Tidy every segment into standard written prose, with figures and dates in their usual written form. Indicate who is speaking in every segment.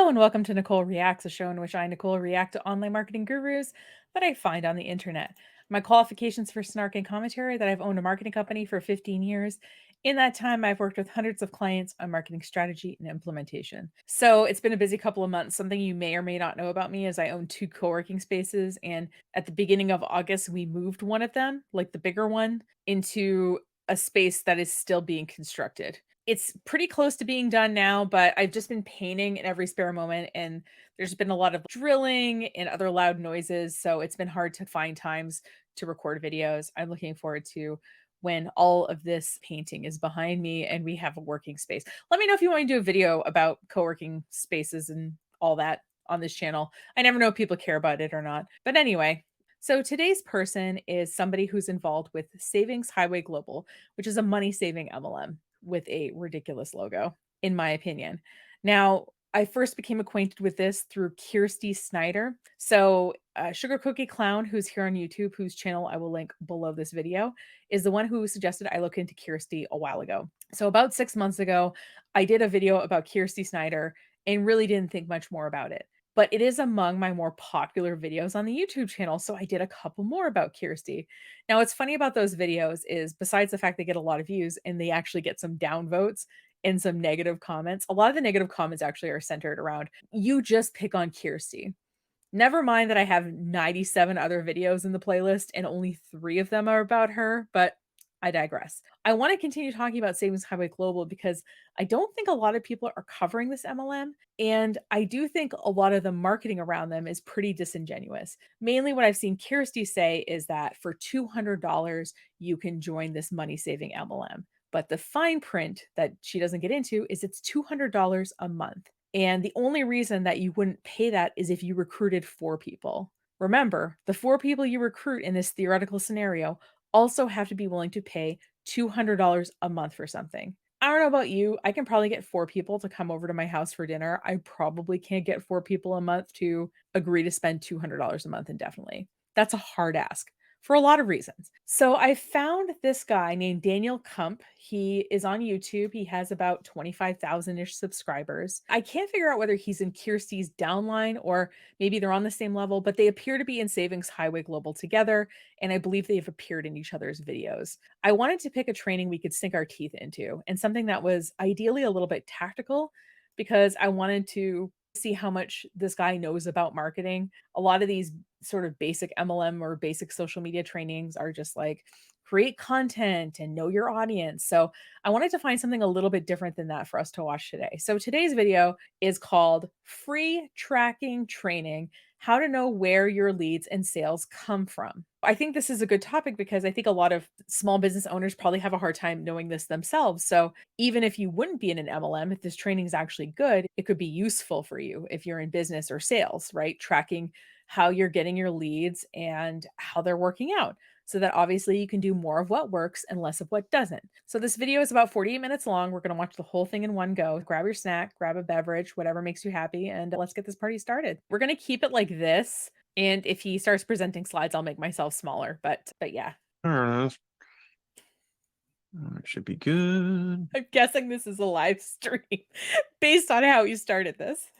Speaker 1: Hello and welcome to Nicole Reacts, a show in which I, Nicole, react to online marketing gurus that I find on the internet. My qualifications for snark and commentary that I've owned a marketing company for 15 years. In that time, I've worked with hundreds of clients on marketing strategy and implementation. So it's been a busy couple of months. Something you may or may not know about me is I own 2 co-working spaces. And at the beginning of August, we moved one of them, like the bigger one, into a space that is still being constructed. It's pretty close to being done now, but I've just been painting in every spare moment, and there's been a lot of drilling and other loud noises, so it's been hard to find times to record videos. I'm looking forward to when all of this painting is behind me and we have a working space. Let me know if you want to do a video about co-working spaces and all that on this channel. I never know if people care about it or not. But anyway, so today's person is somebody who's involved with Savings Highway Global, which is a money-saving MLM with a ridiculous logo, in my opinion. Now, I first became acquainted with this through Kyrsti Snyder. So, Sugar Cookie Clown, who's here on YouTube, whose channel I will link below this video, is the one who suggested I look into Kyrsti a while ago. So, about 6 months ago, I did a video about Kyrsti Snyder and really didn't think much more about it. But it is among my more popular videos on the YouTube channel, so I did a couple more about Kyrsti. Now, what's funny about those videos is besides the fact they get a lot of views and they actually get some downvotes and some negative comments, a lot of the negative comments actually are centered around, "You just pick on Kyrsti." Never mind that I have 97 other videos in the playlist and only 3 of them are about her, but I digress. I want to continue talking about Savings Highway Global because I don't think a lot of people are covering this MLM, and I do think a lot of the marketing around them is pretty disingenuous. Mainly what I've seen Kyrsti say is that for $200 you can join this money-saving MLM. But the fine print that she doesn't get into is it's $200 a month. And the only reason that you wouldn't pay that is if you recruited 4 people. Remember, the 4 people you recruit in this theoretical scenario also have to be willing to pay $200 a month for something. I don't know about you. I can probably get 4 people to come over to my house for dinner. I probably can't get 4 people a month to agree to spend $200 a month indefinitely. That's a hard ask for a lot of reasons. So I found this guy named Daniel Kump. He is on YouTube. He has about 25,000-ish subscribers. I can't figure out whether he's in Kyrsti's downline or maybe they're on the same level, but they appear to be in Savings Highway Global together, and I believe they've appeared in each other's videos. I wanted to pick a training we could sink our teeth into and something that was ideally a little bit tactical because I wanted to see how much this guy knows about marketing. A lot of these sort of basic MLM or basic social media trainings are just like create content and know your audience. So I wanted to find something a little bit different than that for us to watch today. So today's video is called Free Tracking Training: How to Know Where Your Leads and Sales Come From. I think this is a good topic because I think a lot of small business owners probably have a hard time knowing this themselves. So even if you wouldn't be in an MLM, if this training is actually good, it could be useful for you if you're in business or sales, right? Tracking how you're getting your leads and how they're working out so that obviously you can do more of what works and less of what doesn't. So this video is about 48 minutes long. We're going to watch the whole thing in one go. Grab your snack, grab a beverage, whatever makes you happy, and let's get this party started. We're going to keep it like this. And if he starts presenting slides, I'll make myself smaller. But yeah.
Speaker 2: All right. It should be good.
Speaker 1: I'm guessing this is a live stream based on how you started this.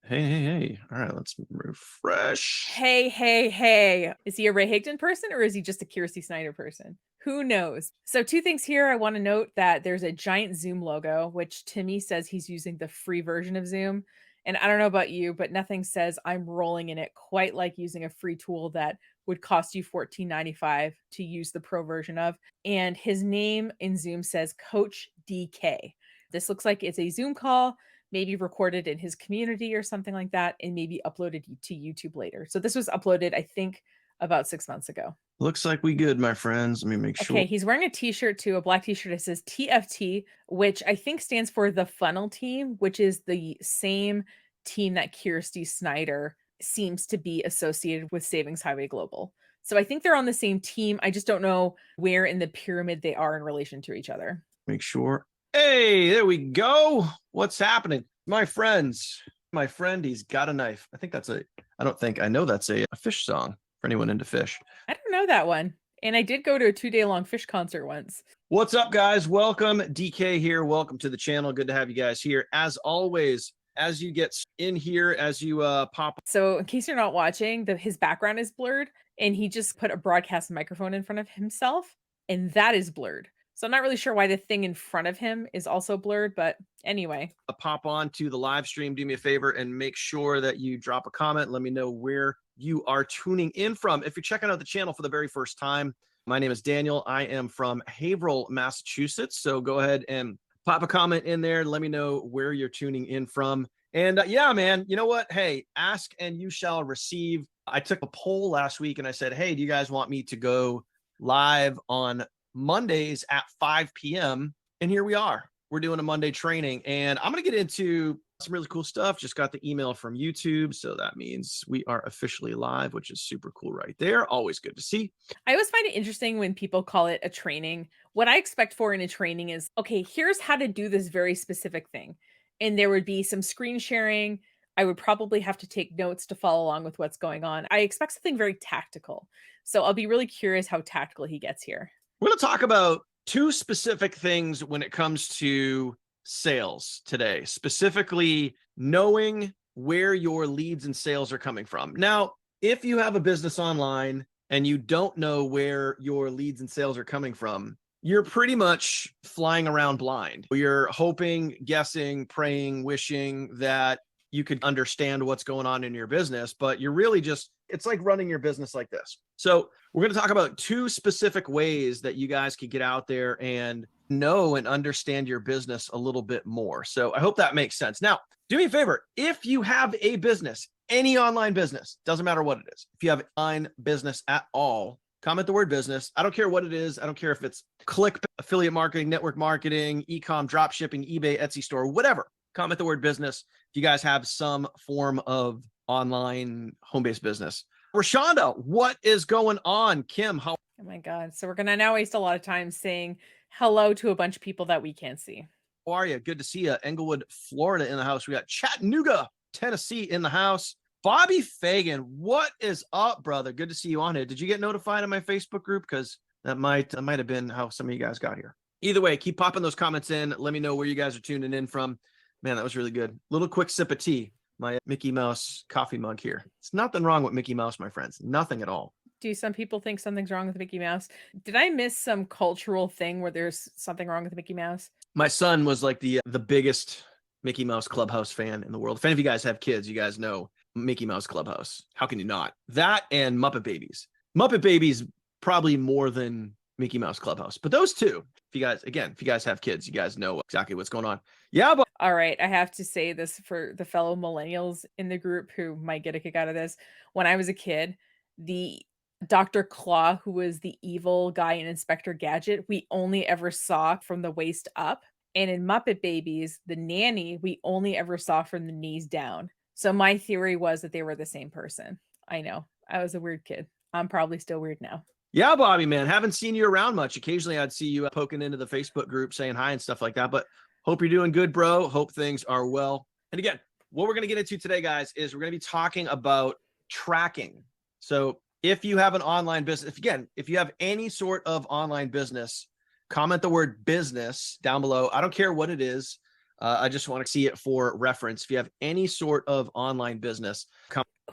Speaker 2: Hey. All right, let's refresh.
Speaker 1: Hey. Is he a Ray Higdon person or is he just a Kyrsti Snyder person? Who knows? So 2 things here. I want to note that there's a giant Zoom logo, which to me says he's using the free version of Zoom. And I don't know about you, but nothing says I'm rolling in it quite like using a free tool that would cost you $14.95 to use the pro version of. And his name in Zoom says Coach DK. This looks like it's a Zoom call, maybe recorded in his community or something like that, and maybe uploaded to YouTube later. So this was uploaded, I think, about 6 months ago.
Speaker 2: Looks like we good, my friends. Let me make sure.
Speaker 1: Okay, he's wearing a t-shirt too, a black t-shirt that says TFT, which I think stands for the Funnel Team, which is the same team that Kyrsti Snyder seems to be associated with Savings Highway Global. So I think they're on the same team. I just don't know where in the pyramid they are in relation to each other.
Speaker 2: Make sure. Hey, there we go. What's happening? My friends. My friend, he's got a knife. I think that's I know that's a fish song for anyone into fish.
Speaker 1: I don't know that one. And I did go to a 2-day-long fish concert once.
Speaker 2: What's up, guys? Welcome. DK here. Welcome to the channel. Good to have you guys here. As always, as you get in here, as you pop.
Speaker 1: So in case you're not watching, his background is blurred and he just put a broadcast microphone in front of himself and that is blurred. So I'm not really sure why the thing in front of him is also blurred, but anyway.
Speaker 2: Pop on to the live stream, do me a favor and make sure that you drop a comment. Let me know where you are tuning in from. If you're checking out the channel for the very first time, my name is Daniel. I am from Haverhill, Massachusetts. So go ahead and pop a comment in there. Let me know where you're tuning in from. And yeah, man, you know what? Hey, ask and you shall receive. I took a poll last week and I said, hey, do you guys want me to go live on Mondays at 5 p.m.? And here we are. We're doing a Monday training and I'm going to get into some really cool stuff. Just got the email from YouTube. So that means we are officially live, which is super cool right there. Always good to see.
Speaker 1: I always find it interesting when people call it a training. What I expect for in a training is, okay, here's how to do this very specific thing. And there would be some screen sharing. I would probably have to take notes to follow along with what's going on. I expect something very tactical. So I'll be really curious how tactical he gets here.
Speaker 2: We're going to talk about two specific things when it comes to sales today, specifically knowing where your leads and sales are coming from. Now, if you have a business online and you don't know where your leads and sales are coming from, you're pretty much flying around blind. You're hoping, guessing, praying, wishing that you could understand what's going on in your business, but you're really just, it's like running your business like this. So we're going to talk about two specific ways that you guys could get out there and know and understand your business a little bit more. So I hope that makes sense. Now, do me a favor. If you have a business, any online business, doesn't matter what it is. If you have online business at all, comment the word business. I don't care what it is. I don't care if it's click, affiliate marketing, network marketing, e-com, drop shipping, eBay, Etsy store, whatever. Comment the word business if you guys have some form of online home-based business. Rashonda, what is going on? Kim, how?
Speaker 1: Oh my God. So we're going to now waste a lot of time saying hello to a bunch of people that we can't see.
Speaker 2: How are you? Good to see you. Englewood, Florida in the house. We got Chattanooga, Tennessee in the house. Bobby Fagan, what is up, brother? Good to see you on here. Did you get notified in my Facebook group? Because that might have been how some of you guys got here. Either way, keep popping those comments in. Let me know where you guys are tuning in from. Man, that was really good. Little quick sip of tea. My Mickey Mouse coffee mug here. It's nothing wrong with Mickey Mouse, my friends. Nothing at all.
Speaker 1: Do some people think something's wrong with Mickey Mouse? Did I miss some cultural thing where there's something wrong with Mickey Mouse?
Speaker 2: My son was like the biggest Mickey Mouse Clubhouse fan in the world. If any of you guys have kids, you guys know Mickey Mouse Clubhouse. How can you not? That and Muppet Babies. Muppet Babies probably more than Mickey Mouse Clubhouse. But those two, if you guys have kids, you guys know exactly what's going on. Yeah, but
Speaker 1: all right, I have to say this for the fellow millennials in the group who might get a kick out of this. When I was a kid, the Dr. Claw, who was the evil guy in Inspector Gadget, we only ever saw from the waist up. And in Muppet Babies, the nanny, we only ever saw from the knees down. So my theory was that they were the same person. I know. I was a weird kid. I'm probably still weird now.
Speaker 2: Yeah, Bobby, man. Haven't seen you around much. Occasionally I'd see you poking into the Facebook group saying hi and stuff like that. But hope you're doing good, bro. Hope things are well. And again, what we're going to get into today, guys, is we're going to be talking about tracking. So if you have an online business, if you have any sort of online business, comment the word business down below. I don't care what it is. I just want to see it for reference. If you have any sort of online business,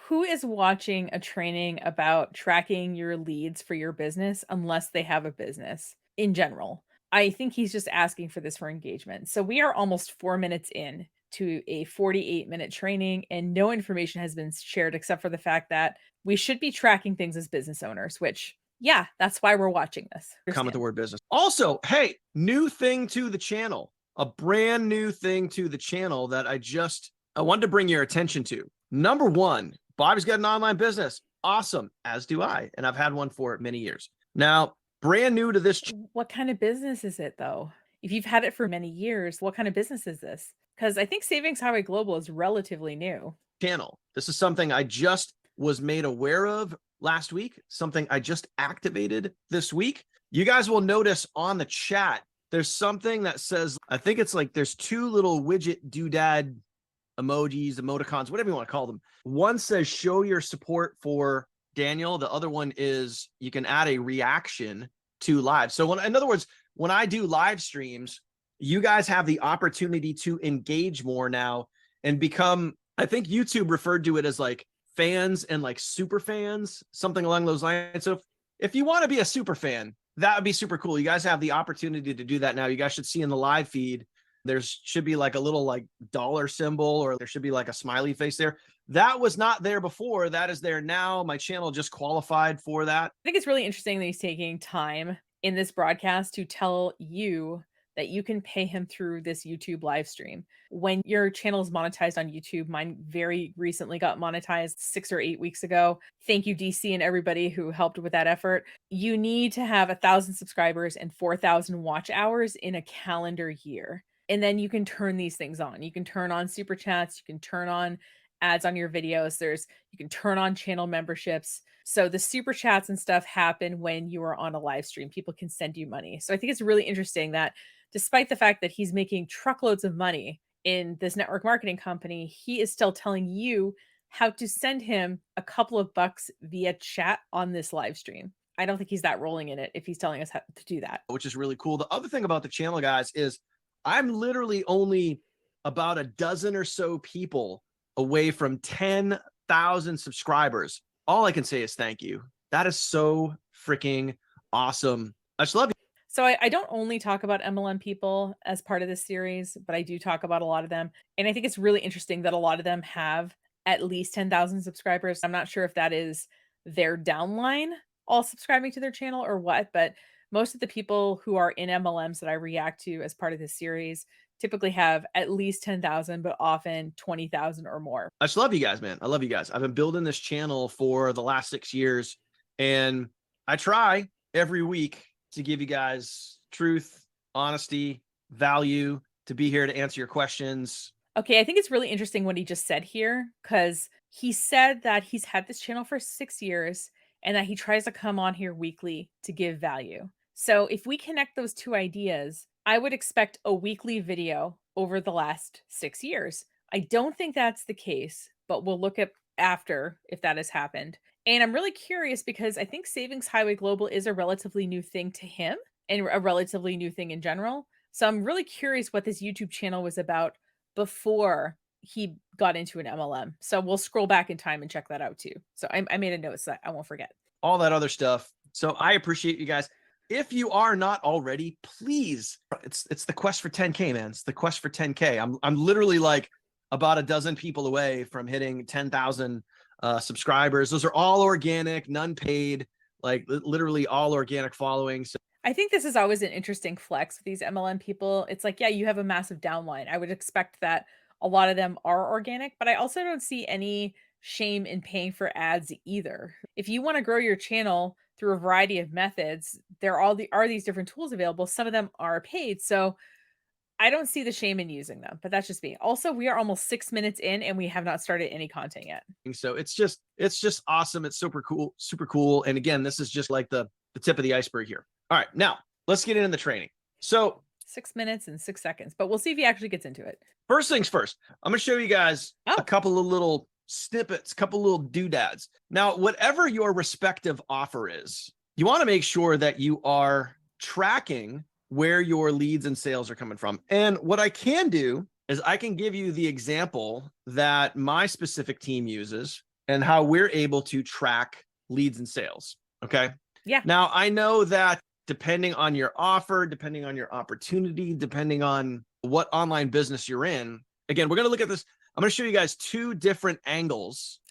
Speaker 1: who is watching a training about tracking your leads for your business unless they have a business in general? I think he's just asking for this for engagement. So we are almost 4 minutes in to a 48-minute training and no information has been shared except for the fact that we should be tracking things as business owners, which, yeah, that's why we're watching this.
Speaker 2: comment the word business. Also, hey, new thing to the channel, a brand new thing to the channel that I wanted to bring your attention to. Number one, Bobby's got an online business. Awesome. As do I. And I've had one for many years. Now, brand new to this.
Speaker 1: What kind of business is it though? If you've had it for many years, what kind of business is this? Because I think Savings Highway Global is relatively new.
Speaker 2: Channel. This is something I just was made aware of last week, something I just activated this week. You guys will notice on the chat, there's something that says, I think it's like there's two little widget doodad emojis, emoticons, whatever you want to call them. One says show your support for Daniel. The other one is you can add a reaction to live. So in other words, when I do live streams, you guys have the opportunity to engage more now and become, I think YouTube referred to it as like fans and like super fans, something along those lines. So if you want to be a super fan, that would be super cool. You guys have the opportunity to do that now. You guys should see in the live feed, there should be like a little like dollar symbol, or there should be like a smiley face there. That was not there before. That is there now. My channel just qualified for that.
Speaker 1: I think it's really interesting that he's taking time in this broadcast to tell you that you can pay him through this YouTube live stream. When your channel is monetized on YouTube, mine very recently got monetized 6 or 8 weeks ago. Thank you, DC, and everybody who helped with that effort. You need to have 1,000 subscribers and 4,000 watch hours in a calendar year. And then you can turn these things on. You can turn on super chats, you can turn on ads on your videos. You can turn on channel memberships. So the super chats and stuff happen when you are on a live stream. People can send you money. So I think it's really interesting that despite the fact that he's making truckloads of money in this network marketing company, he is still telling you how to send him a couple of bucks via chat on this live stream. I don't think he's that rolling in it if he's telling us how to do that.
Speaker 2: Which is really cool. The other thing about the channel, guys, is I'm literally only about a dozen or so people away from 10,000 subscribers. All I can say is thank you. That is so freaking awesome. I just love you.
Speaker 1: So I don't only talk about MLM people as part of this series, but I do talk about a lot of them. And I think it's really interesting that a lot of them have at least 10,000 subscribers. I'm not sure if that is their downline all subscribing to their channel or what, but most of the people who are in MLMs that I react to as part of this series typically have at least 10,000, but often 20,000 or more.
Speaker 2: I just love you guys, man. I love you guys. I've been building this channel for the last 6 years, and I try every week to give you guys truth, honesty, value, to be here to answer your questions.
Speaker 1: Okay, I think it's really interesting what he just said here, because he said that he's had this channel for 6 years and that he tries to come on here weekly to give value. So if we connect those two ideas, I would expect a weekly video over the last 6 years. I don't think that's the case, but we'll look at after if that has happened. And I'm really curious because I think Savings Highway Global is a relatively new thing to him and a relatively new thing in general. So I'm really curious what this YouTube channel was about before he got into an MLM. So we'll scroll back in time and check that out too. So I made a note so I won't forget.
Speaker 2: All that other stuff. So I appreciate you guys. If you are not already, please, it's the quest for 10K, man. It's the quest for 10K. I'm literally like about a dozen people away from hitting 10,000 subscribers. Those are all organic, none paid, like literally all organic following. So
Speaker 1: I think this is always an interesting flex with these MLM people. It's like, yeah, you have a massive downline. I would expect that a lot of them are organic, but I also don't see any shame in paying for ads either. If you want to grow your channel through a variety of methods, are these different tools available. Some of them are paid. So I don't see the shame in using them, but that's just me. Also, we are almost 6 minutes in and we have not started any content yet.
Speaker 2: so it's just awesome. It's super cool, super cool. And again, this is just like the tip of the iceberg here. All right, now let's get into the training. So
Speaker 1: 6 minutes and 6 seconds, but we'll see if he actually gets into it.
Speaker 2: first things first, I'm going to show you guys a couple of little snippets, couple little doodads. Now, whatever your respective offer is, you want to make sure that you are tracking where your leads and sales are coming from. And what I can do is I can give you the example that my specific team uses and how we're able to track leads and sales. Okay.
Speaker 1: Yeah.
Speaker 2: Now, I know that depending on your offer, depending on your opportunity, depending on what online business you're in, again, we're going to look at this. I'm going to show you guys 2 different angles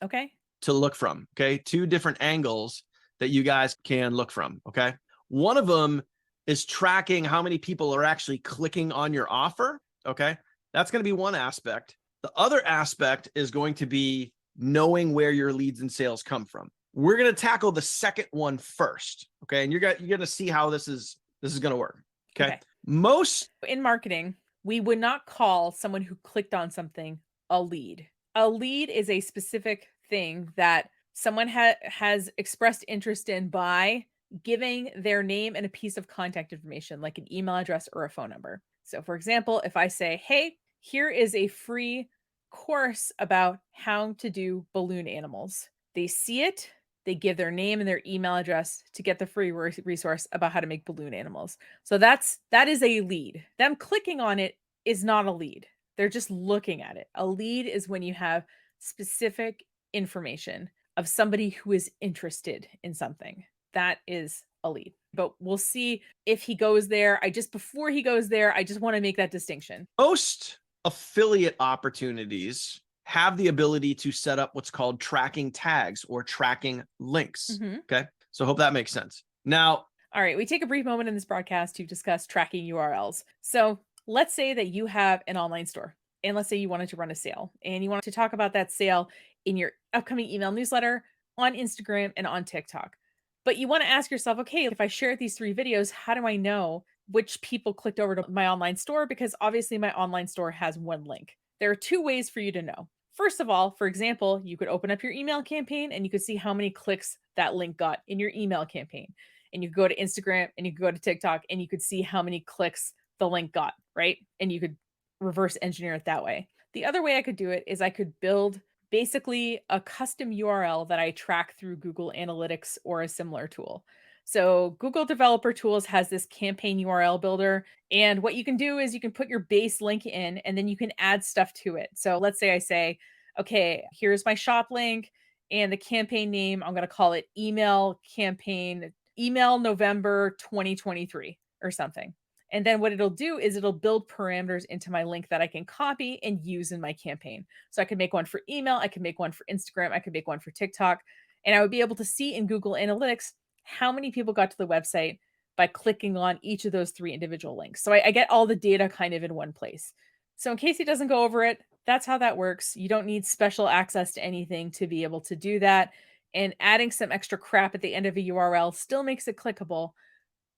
Speaker 2: to look from. Okay. 2 different angles that you guys can look from. Okay. One of them is tracking how many people are actually clicking on your offer. Okay. That's going to be one aspect. The other aspect is going to be knowing where your leads and sales come from. We're going to tackle the second one first. Okay. And you're going to see how this is going to work. Okay. Most
Speaker 1: in marketing, we would not call someone who clicked on something a lead. A lead is a specific thing that someone has expressed interest in by giving their name and a piece of contact information, like an email address or a phone number. So for example, if I say, hey, here is a free course about how to do balloon animals. They see it, they give their name and their email address to get the free resource about how to make balloon animals. So that is a lead. Them clicking on it is not a lead. They're just looking at it. A lead is when you have specific information of somebody who is interested in something. That is a lead. But we'll see if he goes there. Before he goes there, I just want to make that distinction.
Speaker 2: Most affiliate opportunities have the ability to set up what's called tracking tags or tracking links.
Speaker 1: Mhm.
Speaker 2: Okay. So I hope that makes sense. Now,
Speaker 1: All right, we take a brief moment in this broadcast to discuss tracking URLs. So let's say that you have an online store, and let's say you wanted to run a sale, and you want to talk about that sale in your upcoming email newsletter, on Instagram, and on TikTok. But you want to ask yourself, okay, if I share these 3 videos, how do I know which people clicked over to my online store? Because obviously my online store has one link. There are 2 ways for you to know. First of all, for example, you could open up your email campaign and you could see how many clicks that link got in your email campaign, and you could go to Instagram and you could go to TikTok and you could see how many clicks the link got, right? And you could reverse engineer it that way. The other way I could do it is I could build basically a custom URL that I track through Google Analytics or a similar tool. So Google Developer Tools has this campaign URL builder, and what you can do is you can put your base link in and then you can add stuff to it. So let's say I say, okay, here's my shop link and the campaign name, I'm going to call it email campaign email November 2023 or something. And then what it'll do is it'll build parameters into my link that I can copy and use in my campaign. So I could make one for email, I could make one for Instagram, I could make one for TikTok, and I would be able to see in Google Analytics how many people got to the website by clicking on each of those 3 individual links. So I get all the data kind of in one place. So in case he doesn't go over it, that's how that works. You don't need special access to anything to be able to do that. And adding some extra crap at the end of a URL still makes it clickable.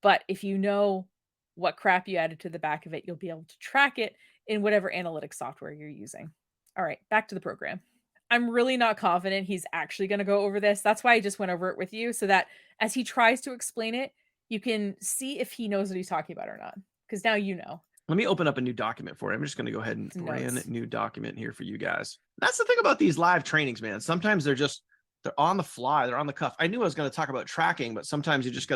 Speaker 1: But if you know what crap you added to the back of it, you'll be able to track it in whatever analytics software you're using. All right, back to the program. I'm really not confident he's actually going to go over this. That's why I just went over it with you so that as he tries to explain it, you can see if he knows what he's talking about or not. Because now you know.
Speaker 2: let me open up a new document for you. I'm just going to go ahead and
Speaker 1: Some
Speaker 2: brand
Speaker 1: notes.
Speaker 2: new document here for you guys. That's the thing about these live trainings, man. Sometimes they're on the fly, they're on the cuff. I knew I was going to talk about tracking, but sometimes you just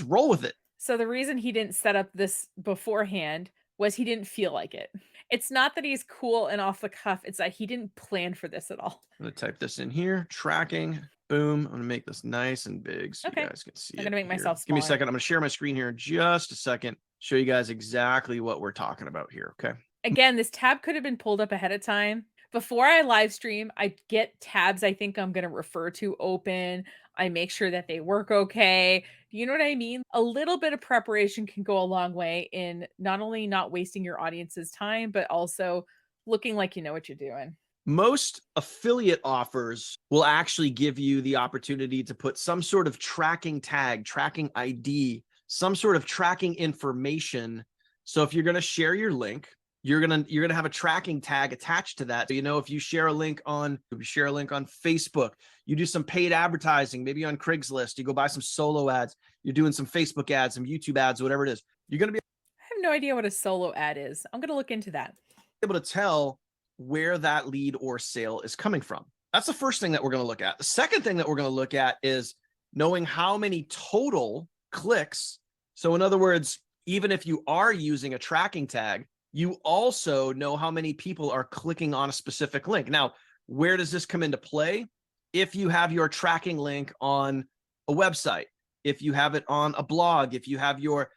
Speaker 2: roll with it.
Speaker 1: So the reason he didn't set up this beforehand was he didn't feel like it. It's not that he's cool and off the cuff, it's that he didn't plan for this at all.
Speaker 2: I'm going to type this in here, tracking, boom. I'm going to make this nice and big so
Speaker 1: Okay.
Speaker 2: you guys can see
Speaker 1: I'm
Speaker 2: it
Speaker 1: gonna make
Speaker 2: here.
Speaker 1: myself
Speaker 2: Give me a
Speaker 1: smaller.
Speaker 2: second. I'm going to share my screen here in just a second, show you guys exactly what we're talking about here, okay?
Speaker 1: Again, this tab could have been pulled up ahead of time. Before I live stream, I get tabs I think I'm going to refer to open. I make sure that they work okay. You know what I mean? A little bit of preparation can go a long way in not only not wasting your audience's time, but also looking like you know what you're doing.
Speaker 2: Most affiliate offers will actually give you the opportunity to put some sort of tracking tag, tracking ID, some sort of tracking information. So if you're going to share your link, you're going to have a tracking tag attached to that. So, if you share a link on Facebook, you do some paid advertising, maybe on Craigslist, you go buy some solo ads, you're doing some Facebook ads, some YouTube ads, whatever it is. You're going to be
Speaker 1: I have no idea what a solo ad is. I'm going to look into that.
Speaker 2: able to tell where that lead or sale is coming from. That's the first thing that we're going to look at. The second thing that we're going to look at is knowing how many total clicks. So in other words, even if you are using a tracking tag, you also know how many people are clicking on a specific link. Now, where does this come into play? If you have your tracking link on a website, if you have it on a blog, if you have your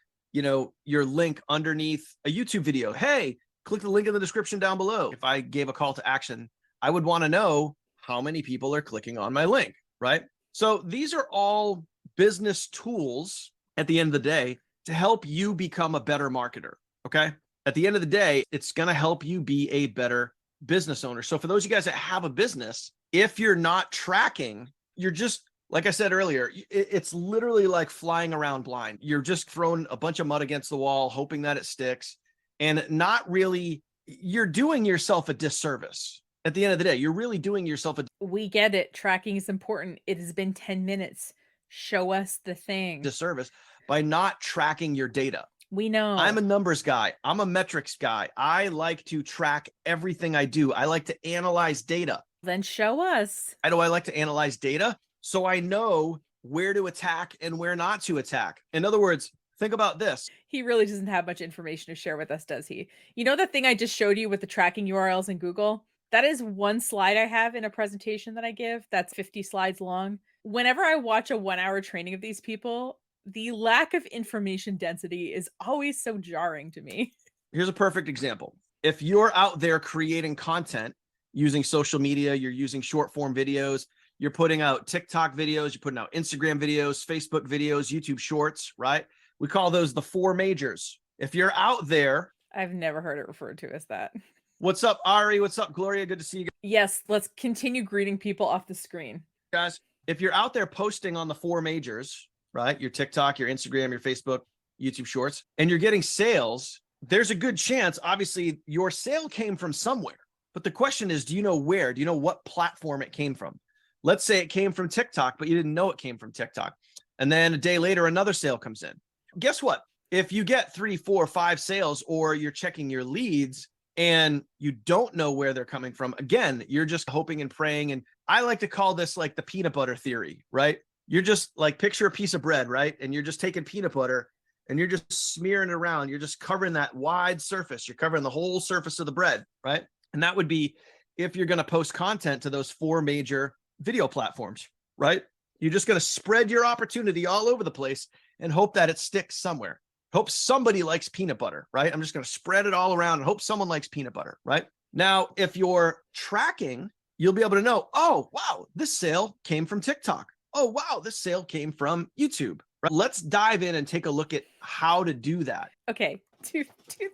Speaker 2: link underneath a YouTube video, hey, click the link in the description down below. If I gave a call to action, I would want to know how many people are clicking on my link, right? So these are all business tools at the end of the day to help you become a better marketer, okay? At the end of the day, it's going to help you be a better business owner. So for those of you guys that have a business, if you're not tracking, you're just, like I said earlier, it's literally like flying around blind. You're just throwing a bunch of mud against the wall, hoping that it sticks. And not really, you're doing yourself a disservice. At the end of the day, you're really doing yourself a
Speaker 1: We get it. Tracking is important. It has been 10 minutes. Show us the thing.
Speaker 2: disservice by not tracking your data.
Speaker 1: We know.
Speaker 2: I'm a numbers guy. I'm a metrics guy. I like to track everything I do. I like to analyze data.
Speaker 1: Then show us.
Speaker 2: Why do I like to analyze data? So I know where to attack and where not to attack. In other words, think about this.
Speaker 1: He really doesn't have much information to share with us, does he? You know the thing I just showed you with the tracking URLs in Google? That is one slide I have in a presentation that I give that's 50 slides long. Whenever I watch a 1-hour training of these people, the lack of information density is always so jarring to me.
Speaker 2: Here's a perfect example. If you're out there creating content using social media, you're using short form videos, you're putting out TikTok videos, you're putting out Instagram videos, Facebook videos, YouTube shorts, right? We call those the 4 majors. If you're out there,
Speaker 1: I've never heard it referred to as that.
Speaker 2: what's up, Ari? What's up, Gloria? Good to see you
Speaker 1: Yes, let's continue greeting people off the screen.
Speaker 2: guys. If you're out there posting on the 4 majors, right? Your TikTok, your Instagram, your Facebook, YouTube shorts, and you're getting sales, there's a good chance, obviously, your sale came from somewhere. But the question is, do you know where? Do you know what platform it came from? Let's say it came from TikTok, but you didn't know it came from TikTok. And then a day later, another sale comes in. Guess what? If you get 3, 4, 5 sales, or you're checking your leads and you don't know where they're coming from, again, you're just hoping and praying. And I like to call this like the peanut butter theory, right? You're just like, picture a piece of bread, right? And you're just taking peanut butter and you're just smearing it around. You're just covering that wide surface. You're covering the whole surface of the bread, right? And that would be if you're going to post content to those 4 major video platforms, right? You're just going to spread your opportunity all over the place and hope that it sticks somewhere. Hope somebody likes peanut butter, right? I'm just going to spread it all around and hope someone likes peanut butter, right? Now, if you're tracking, you'll be able to know, oh, wow, this sale came from TikTok. Oh, wow, this sale came from YouTube. Right? Let's dive in and take a look at how to do that.
Speaker 1: Okay, two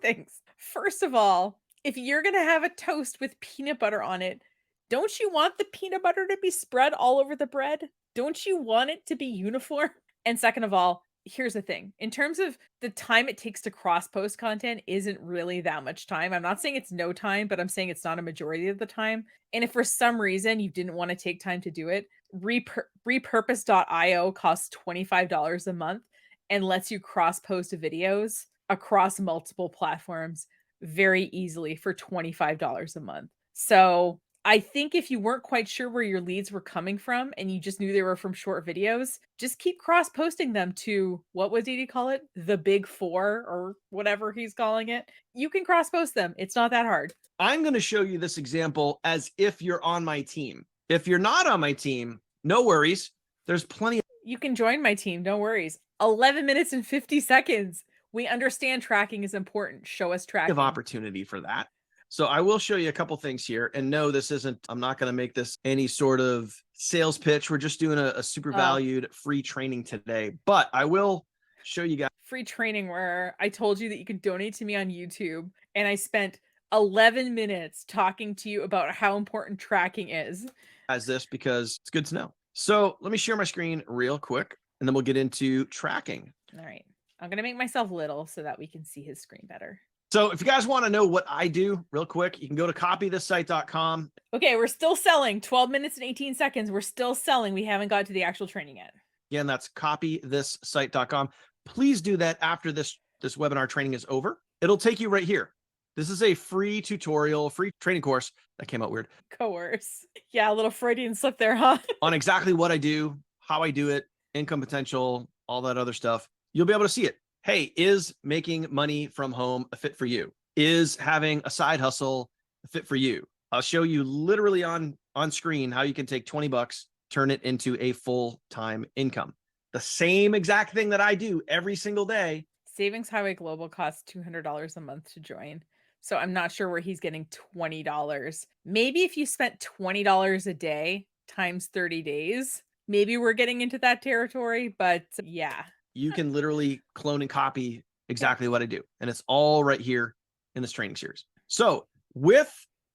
Speaker 1: things. First of all, if you're going to have a toast with peanut butter on it, don't you want the peanut butter to be spread all over the bread? Don't you want it to be uniform? And second of all, here's the thing. In terms of the time it takes to cross-post content isn't really that much time. I'm not saying it's no time, but I'm saying it's not a majority of the time. And if for some reason you didn't want to take time to do it, repurpose.io costs $25 a month and lets you cross-post videos across multiple platforms very easily for $25 a month. So I think if you weren't quite sure where your leads were coming from and you just knew they were from short videos, just keep cross-posting them to, what would Didi call it? The big 4 or whatever he's calling it. You can cross-post them. It's not that hard.
Speaker 2: I'm going to show you this example as if you're on my team. If you're not on my team, no worries. There's plenty.
Speaker 1: You can join my team. No worries. 11 minutes and 50 seconds. We understand tracking is important. Show us tracking.
Speaker 2: Of opportunity for that. So I will show you a couple things here. And no, this isn't, I'm not going to make this any sort of sales pitch. We're just doing a super valued free training today. But I will show you guys.
Speaker 1: Free training where I told you that you could donate to me on YouTube. And I spent 11 minutes talking to you about how important tracking is.
Speaker 2: As this, because it's good to know. So let me share my screen real quick, and then we'll get into tracking.
Speaker 1: All right. I'm going to make myself little so that we can see his screen better.
Speaker 2: So if you guys want to know what I do real quick, you can go to copythissite.com.
Speaker 1: Okay, we're still selling. 12 minutes and 18 seconds. We're still selling. We haven't got to the actual training yet.
Speaker 2: Again, that's copythissite.com. Please do that after this webinar training is over. It'll take you right here. This is a free tutorial, free training course. That came out weird.
Speaker 1: Coerce. Yeah, a little Freudian slip there, huh?
Speaker 2: On exactly what I do, how I do it, income potential, all that other stuff. You'll be able to see it. Hey, is making money from home a fit for you? Is having a side hustle a fit for you? I'll show you literally on screen how you can take 20 bucks, turn it into a full-time income. The same exact thing that I do every single day.
Speaker 1: Savings Highway Global costs $200 a month to join. So I'm not sure where he's getting $20. Maybe if you spent $20 a day times 30 days, maybe we're getting into that territory, but yeah.
Speaker 2: You can literally clone and copy exactly what I do. And it's all right here in this training series. So with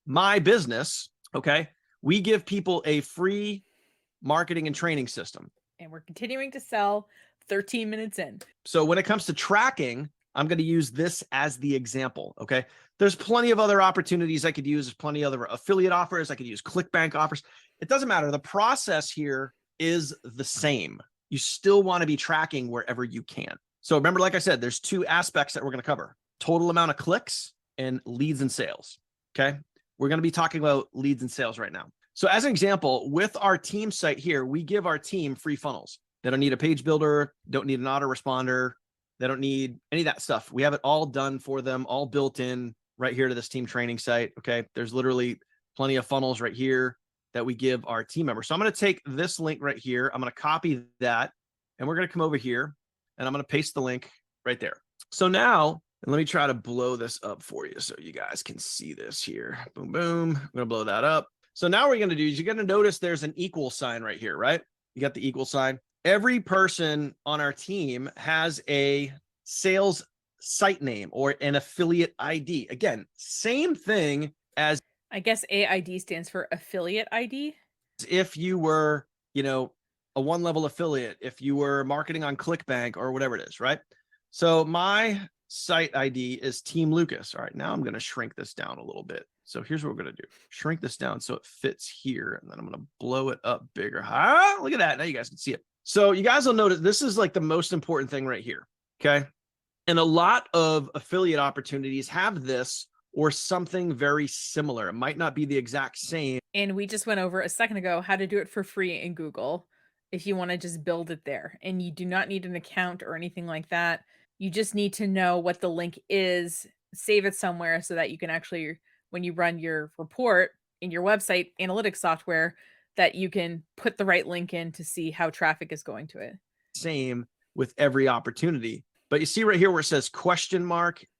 Speaker 2: my business, okay, we give people a free marketing and training system.
Speaker 1: And we're continuing to sell 13 minutes in.
Speaker 2: So when it comes to tracking, I'm going to use this as the example. Okay. There's plenty of other opportunities I could use. There's plenty of other affiliate offers. I could use ClickBank offers. It doesn't matter. The process here is the same. You still want to be tracking wherever you can. So remember, like I said, there's 2 aspects that we're going to cover: total amount of clicks and leads and sales. Okay. We're going to be talking about leads and sales right now. So as an example, with our team site here, we give our team free funnels. They don't need a page builder, don't need an autoresponder. They don't need any of that stuff. We have it all done for them, all built in right here to this team training site. Okay. There's literally plenty of funnels right here that we give our team members. So I'm going to take this link right here. I'm going to copy that and we're going to come over here and I'm going to paste the link right there. So now, and let me try to blow this up for you so you guys can see this here. Boom, boom. I'm going to blow that up. So now what you're going to do is you're going to notice there's an equal sign right here, right? You got the equal sign. Every person on our team has a sales site name or an affiliate ID. Again, same thing as
Speaker 1: I guess AID stands for affiliate ID.
Speaker 2: if you were, a one-level affiliate, if you were marketing on ClickBank or whatever it is, right? So my site ID is Team Lucas. All right, now I'm going to shrink this down a little bit. So here's what we're going to do. Shrink this down so it fits here. And then I'm going to blow it up bigger. Look at that. Now you guys can see it. So you guys will notice this is like the most important thing right here. Okay. And a lot of affiliate opportunities have this or something very similar. It might not be the exact same.
Speaker 1: And we just went over a second ago how to do it for free in Google if you want to just build it there. And you do not need an account or anything like that. You just need to know what the link is, save it somewhere so that you can actually, when you run your report in your website analytics software, that you can put the right link in to see how traffic is going to it.
Speaker 2: Same with every opportunity. But you see right here where it says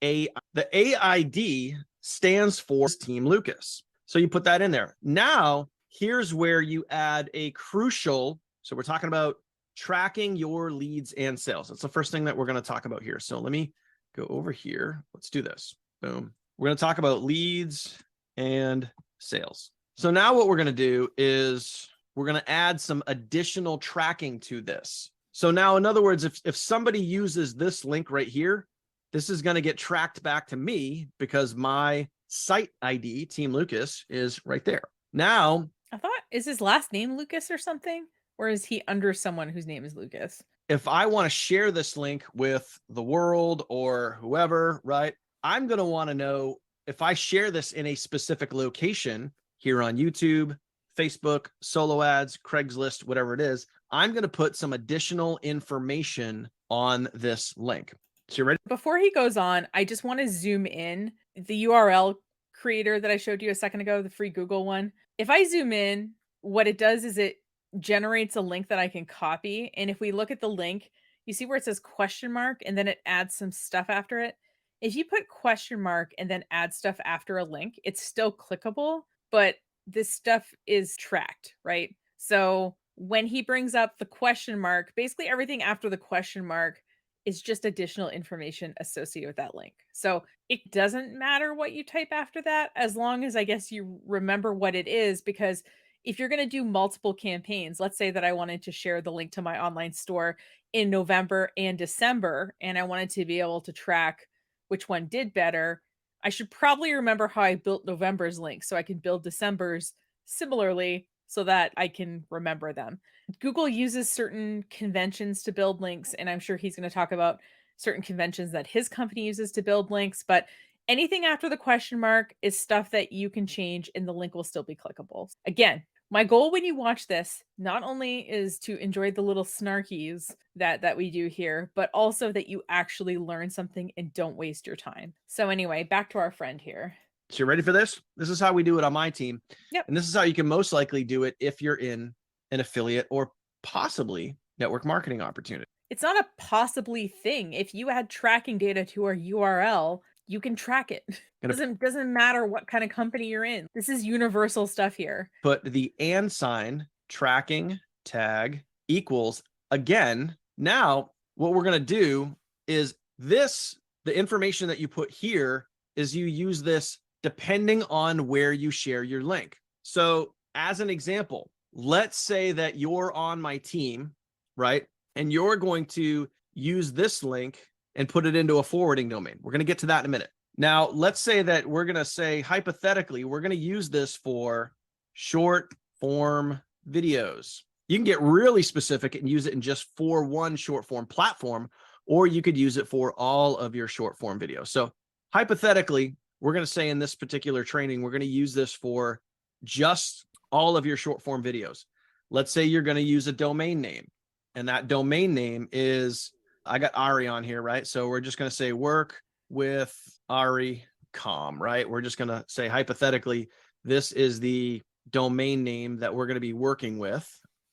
Speaker 2: A, the AID stands for Team Lucas. So you put that in there. Now, here's where you add a crucial, so we're talking about tracking your leads and sales. That's the first thing that we're going to talk about here. So let me go over here. Let's do this. Boom. We're going to talk about leads and sales. So now what we're going to do is we're going to add some additional tracking to this. So now, in other words, if somebody uses this link right here, this is going to get tracked back to me because my site ID, Team Lucas, is right there. Now,
Speaker 1: I thought, is his last name Lucas or something? Or is he under someone whose name is Lucas?
Speaker 2: If I want to share this link with the world or whoever, right, I'm going to want to know if I share this in a specific location here on YouTube, Facebook, solo ads, Craigslist, whatever it is, I'm going to put some additional information on this link. So you ready?
Speaker 1: Before he goes on, I just want to zoom in. The URL creator that I showed you a second ago, the free Google one. If I zoom in, what it does is it generates a link that I can copy. And if we look at the link, you see where it says question mark and then it adds some stuff after it. If you put question mark and then add stuff after a link, it's still clickable, but this stuff is tracked, right? So when he brings up the question mark, basically everything after the question mark is just additional information associated with that link. So it doesn't matter what you type after that, as long as I guess you remember what it is, because if you're going to do multiple campaigns, let's say that I wanted to share the link to my online store in November and December, and I wanted to be able to track which one did better, I should probably remember how I built November's link so I can build December's similarly so that I can remember them. Google uses certain conventions to build links, and I'm sure he's going to talk about certain conventions that his company uses to build links, but anything after the question mark is stuff that you can change and the link will still be clickable. Again, my goal when you watch this not only is to enjoy the little snarkies that we do here, but also that you actually learn something and don't waste your time. So anyway, back to our friend here.
Speaker 2: So you ready for this? This is how we do it on my team.
Speaker 1: Yep.
Speaker 2: And this is how you can most likely do it if you're in an affiliate or possibly network marketing opportunity.
Speaker 1: It's not a possibly thing. If you add tracking data to our URL, you can track it. Doesn't matter what kind of company you're in. This is universal stuff here.
Speaker 2: Put the and sign tracking tag equals again. Now, what we're going to do is the information that you put here is you use this depending on where you share your link. So as an example, let's say that you're on my team, right? And you're going to use this link and put it into a forwarding domain. We're going to get to that in a minute. Now, let's say that we're going to say, hypothetically, we're going to use this for short form videos. You can get really specific and use it in just for one short form platform, or you could use it for all of your short form videos. So hypothetically, we're going to say in this particular training, we're going to use this for just all of your short form videos. Let's say you're going to use a domain name, and that domain name is I got Ari on here, right? So we're just going to say work with Ari com, right? We're just going to say hypothetically, this is the domain name that we're going to be working with.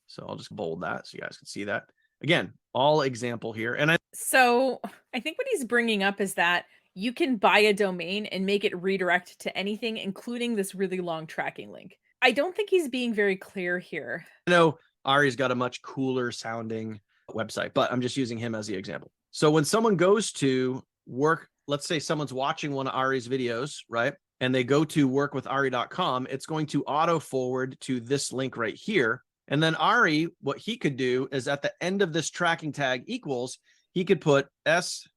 Speaker 2: So I'll just bold that so you guys can see that. Again, all example here. And
Speaker 1: So I think what he's bringing up is that you can buy a domain and make it redirect to anything, including this really long tracking link. I don't think he's being very clear here.
Speaker 2: I know Ari's got a much cooler sounding website, but I'm just using him as the example. So when someone goes to work, let's say someone's watching one of Ari's videos, right? And they go to workwithari.com, it's going to auto forward to this link right here. And then Ari, what he could do is at the end of this tracking tag equals, he could put oops,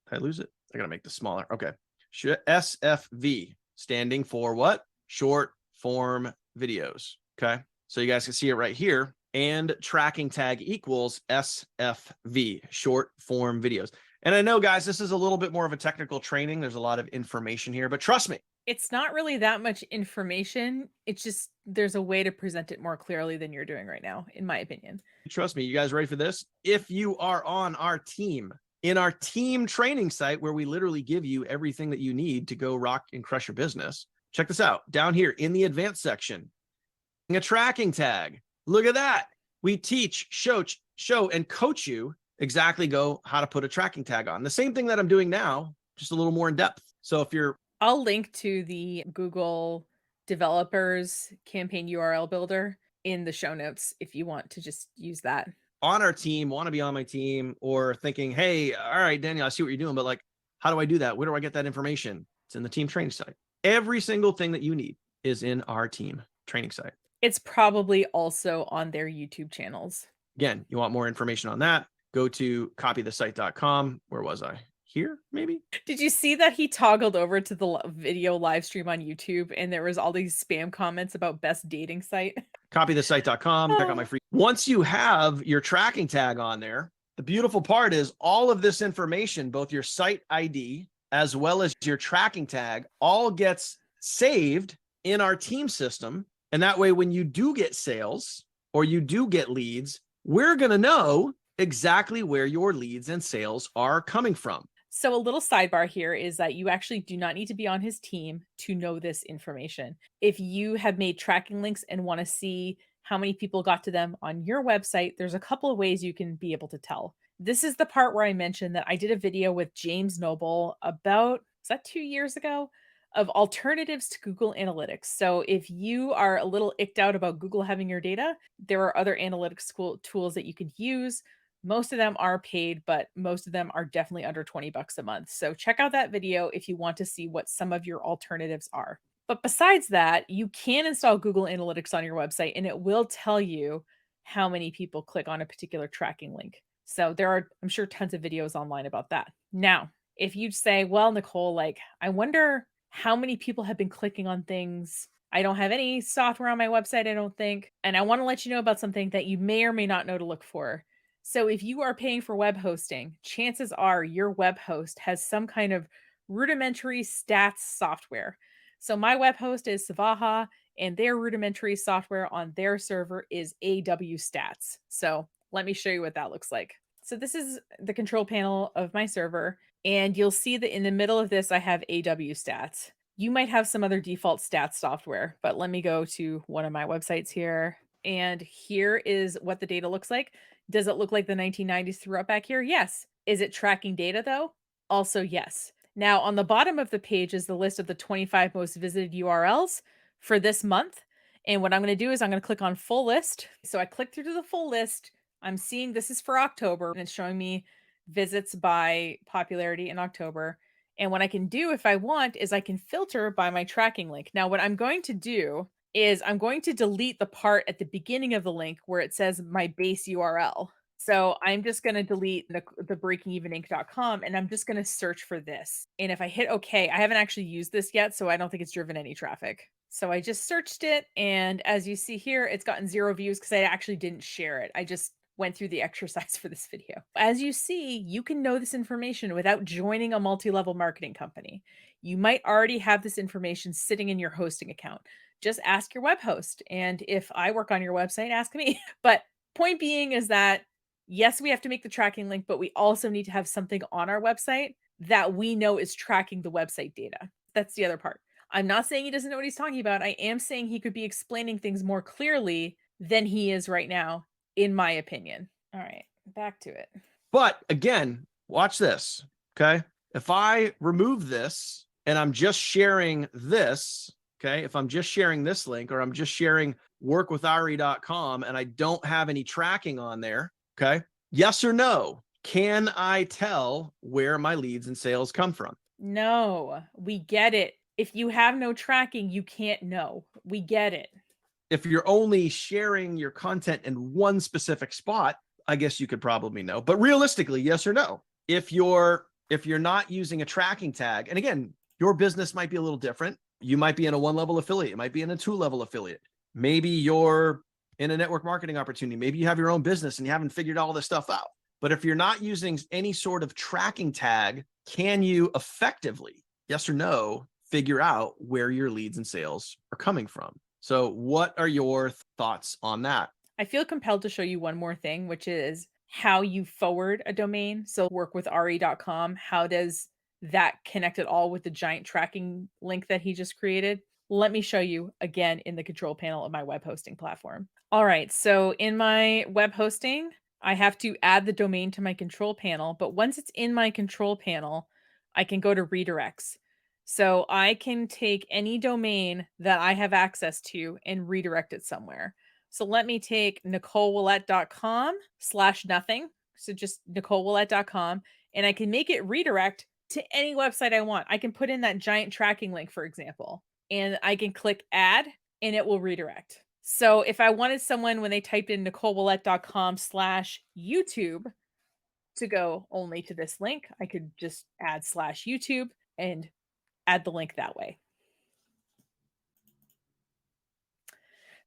Speaker 2: did I lose it? I gotta make this smaller. Okay. SFV standing for what? Short form videos. Okay. So you guys can see it right here. And tracking tag equals SFV, short form videos. And I know, guys, this is a little bit more of a technical training. There's a lot of information here, but trust me.
Speaker 1: It's not really that much information. It's just there's a way to present it more clearly than you're doing right now, in my opinion.
Speaker 2: Trust me. You guys ready for this? If you are on our team, in our team training site, where we literally give you everything that you need to go rock and crush your business, check this out. Down here in the advanced section, a tracking tag. Look at that. We teach, show, and coach you exactly how to put a tracking tag on. The same thing that I'm doing now, just a little more in depth. So if you're
Speaker 1: I'll link to the Google developers campaign URL builder in the show notes if you want to just use that.
Speaker 2: on our team, want to be on my team, or thinking, hey, all right, Daniel, I see what you're doing, but like, how do I do that? Where do I get that information? It's in the team training site. Every single thing that you need is in our team training site.
Speaker 1: It's probably also on their YouTube channels.
Speaker 2: Again, you want more information on that, go to copythesite.com. Where was I? Here, maybe?
Speaker 1: Did you see that he toggled over to the video live stream on YouTube and there was all these spam comments about best dating site?
Speaker 2: Copythesite.com. Check out my free. Once you have your tracking tag on there, the beautiful part is all of this information, both your site ID as well as your tracking tag, all gets saved in our team system. And that way, when you do get sales or you do get leads, we're going to know exactly where your leads and sales are coming from.
Speaker 1: So a little sidebar here is that you actually do not need to be on his team to know this information. If you have made tracking links and want to see how many people got to them on your website, there's a couple of ways you can be able to tell. This is the part where I mentioned that I did a video with James Noble about, is that 2 years ago? Of alternatives to Google Analytics. So if you are a little icked out about Google having your data, there are other analytics tools that you could use. Most of them are paid, but most of them are definitely under 20 bucks a month. So check out that video if you want to see what some of your alternatives are. But besides that, you can install Google Analytics on your website and it will tell you how many people click on a particular tracking link. So there are, I'm sure, tons of videos online about that. Now, if you say, well, Nicole, like, I wonder how many people have been clicking on things. I don't have any software on my website, I don't think. And I want to let you know about something that you may or may not know to look for. So if you are paying for web hosting, chances are your web host has some kind of rudimentary stats software. So my web host is Savaha, and their rudimentary software on their server is AW Stats. So let me show you what that looks like. So this is the control panel of my server, and you'll see that in the middle of this, I have AW Stats. You might have some other default stats software, but let me go to one of my websites here. And here is what the data looks like. Does it look like the 1990s threw up back here? Yes. Is it tracking data though? Also, yes. Now, on the bottom of the page is the list of the 25 most visited URLs for this month. And what I'm going to do is I'm going to click on full list. So I click through to the full list. I'm seeing this is for October and it's showing me visits by popularity in October. And what I can do if I want is I can filter by my tracking link. Now, what I'm going to do is I'm going to delete the part at the beginning of the link where it says my base URL. So I'm just going to delete the breakingeveninc.com and I'm just going to search for this. And if I hit OK, I haven't actually used this yet, so I don't think it's driven any traffic. So I just searched it. And as you see here, it's gotten 0 views because I actually didn't share it. I just went through the exercise for this video. As you see, you can know this information without joining a multi-level marketing company. You might already have this information sitting in your hosting account. Just ask your web host. And if I work on your website, ask me. But point being is that Yes, we have to make the tracking link, but we also need to have something on our website that we know is tracking the website data. That's the other part. I'm not saying he doesn't know what he's talking about. I am saying he could be explaining things more clearly than he is right now, in my opinion. All right, back to it.
Speaker 2: But again, watch this. Okay. If I remove this and I'm just sharing this, okay, if I'm just sharing this link or I'm just sharing workwithari.com and I don't have any tracking on there, okay, yes or no, can I tell where my leads and sales come from?
Speaker 1: No, we get it. If you have no tracking, you can't know. We get it.
Speaker 2: If you're only sharing your content in one specific spot, I guess you could probably know. But realistically, yes or no? If you're not using a tracking tag, and again, your business might be a little different. You might be in a 1-level affiliate, it might be in a 2-level affiliate. Maybe you're in a network marketing opportunity. Maybe you have your own business and you haven't figured all this stuff out. But if you're not using any sort of tracking tag, can you effectively, yes or no, figure out where your leads and sales are coming from? So what are your thoughts on that?
Speaker 1: I feel compelled to show you one more thing, which is how you forward a domain. So workwithre.com, how does that connect at all with the giant tracking link that he just created? Let me show you again in the control panel of my web hosting platform. All right, so in my web hosting, I have to add the domain to my control panel, but once it's in my control panel, I can go to redirects. So I can take any domain that I have access to and redirect it somewhere. So let me take NicoleWillette.com/nothing. So just NicoleWillette.com, and I can make it redirect to any website I want. I can put in that giant tracking link, for example, and I can click add and it will redirect. So if I wanted someone when they typed in NicoleWillette.com/YouTube to go only to this link, I could just add /YouTube and add the link that way.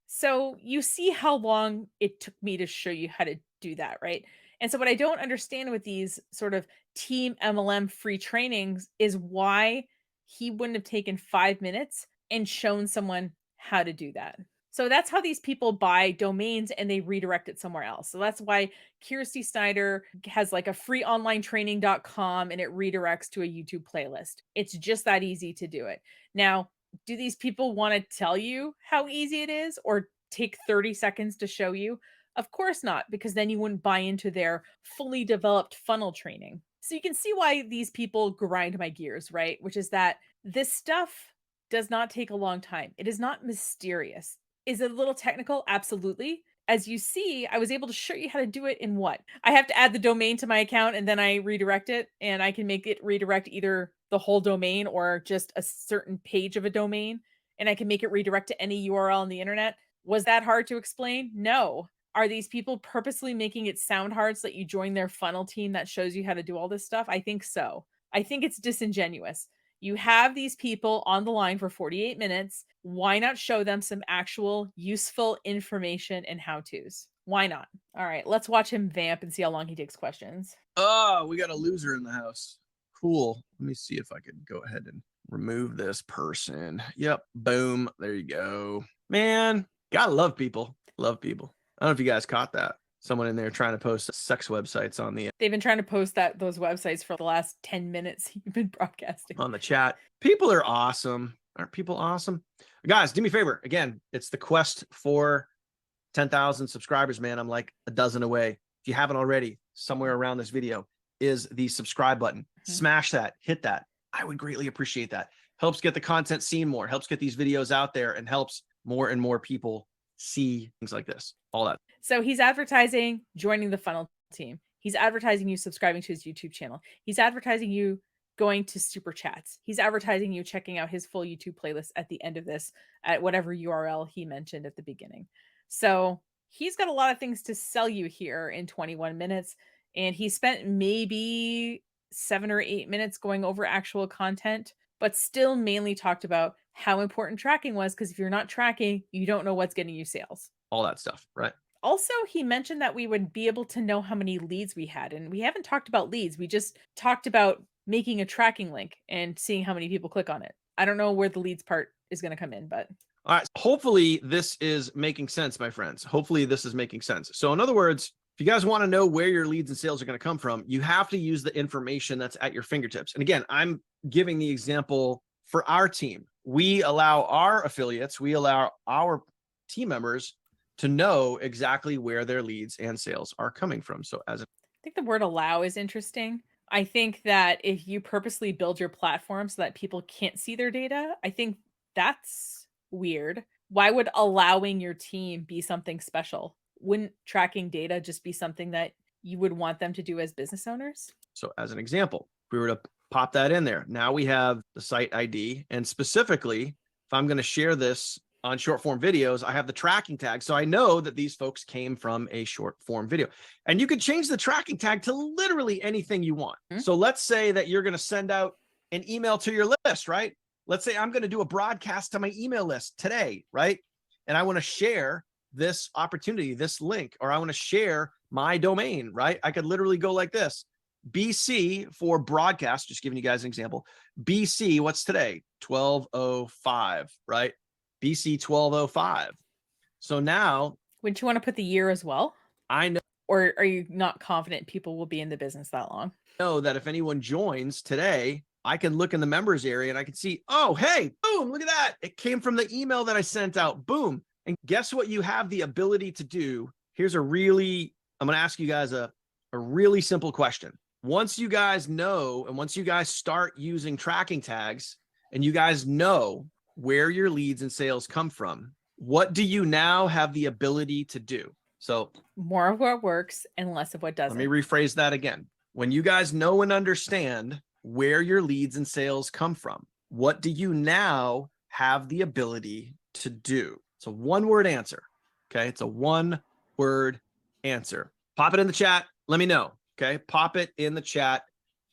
Speaker 1: So you see how long it took me to show you how to do that, right? And so what I don't understand with these sort of team MLM free trainings is why he wouldn't have taken 5 minutes and shown someone how to do that. So that's how these people buy domains and they redirect it somewhere else. So that's why Kyrsti Snyder has like a free online training.com and it redirects to a YouTube playlist. It's just that easy to do it. Now, do these people want to tell you how easy it is or take 30 seconds to show you? Of course not, because then you wouldn't buy into their fully developed funnel training. So you can see why these people grind my gears, right? Which is that this stuff does not take a long time. It is not mysterious. Is it a little technical? Absolutely. As you see, I was able to show you how to do it in what? I have to add the domain to my account and then I redirect it, and I can make it redirect either the whole domain or just a certain page of a domain, and I can make it redirect to any URL on the internet. Was that hard to explain? No. Are these people purposely making it sound hard so that you join their funnel team that shows you how to do all this stuff? I think so. I think it's disingenuous. You have these people on the line for 48 minutes. Why not show them some actual useful information and how-tos? Why not? All right, let's watch him vamp and see how long he takes questions.
Speaker 2: Oh, we got a loser in the house. Cool. Let me see if I could go ahead and remove this person. Yep. Boom. There you go. Man, gotta love people. Love people. I don't know if you guys caught that. Someone in there trying to post sex websites on the
Speaker 1: They've been trying to post those websites for the last 10 minutes you've been broadcasting.
Speaker 2: on the chat. People are awesome. Aren't people awesome? Guys, do me a favor. Again, it's the quest for 10,000 subscribers, man. I'm like a dozen away. If you haven't already, somewhere around this video is the subscribe button. Smash that, hit that. I would greatly appreciate that. Helps get the content seen more, helps get these videos out there, and helps more and more people see things like this. All that.
Speaker 1: So he's advertising joining the funnel team. He's advertising you subscribing to his YouTube channel. He's advertising you going to super chats. He's advertising you checking out his full YouTube playlist at the end of this at whatever URL he mentioned at the beginning. So he's got a lot of things to sell you here in 21 minutes. And he spent maybe 7 or 8 minutes going over actual content, but still mainly talked about how important tracking was. Because if you're not tracking, you don't know what's getting you sales.
Speaker 2: All that stuff, right?
Speaker 1: Also, he mentioned that we would be able to know how many leads we had. And we haven't talked about leads. We just talked about making a tracking link and seeing how many people click on it. I don't know where the leads part is going to come in, but
Speaker 2: all right. Hopefully this is making sense, my friends. Hopefully this is making sense. So in other words, If you guys want to know where your leads and sales are going to come from, you have to use the information that's at your fingertips. And again, I'm giving the example for our team. We allow our affiliates, we allow our team members to know exactly where their leads and sales are coming from. So as
Speaker 1: I think the word allow is interesting. I think that if you purposely build your platform so that people can't see their data, I think that's weird. Why would allowing your team be something special? Wouldn't tracking data just be something that you would want them to do as business owners?
Speaker 2: So as an example, if we were to pop that in there, now we have the site ID. And specifically, if I'm going to share this on short form videos, I have the tracking tag. So I know that these folks came from a short form video. And you could change the tracking tag to literally anything you want. So let's say that you're going to send out an email to your list, right? Let's say I'm going to do a broadcast to my email list today, right? And I want to share this opportunity, this link, or I want to share my domain, right? I could literally go like this. BC for broadcast, just giving you guys an example. BC, what's today? 1205, right? BC 1205. So now,
Speaker 1: wouldn't you want to put the year as well?
Speaker 2: I know.
Speaker 1: Or are you not confident people will be in the business that long?
Speaker 2: Know that if anyone joins today, I can look in the members area and I can see, oh, hey, boom, look at that. It came from the email that I sent out. Boom. And guess what you have the ability to do? Here's I'm going to ask you guys a really simple question. Once you guys know, and once you guys start using tracking tags and you guys know where your leads and sales come from, what do you now have the ability to do? So
Speaker 1: more of what works and less of what doesn't.
Speaker 2: Let me rephrase that again. When you guys know and understand where your leads and sales come from, what do you now have the ability to do? It's a one-word answer. Okay. It's a one-word answer. Pop it in the chat. Let me know. Okay. Pop it in the chat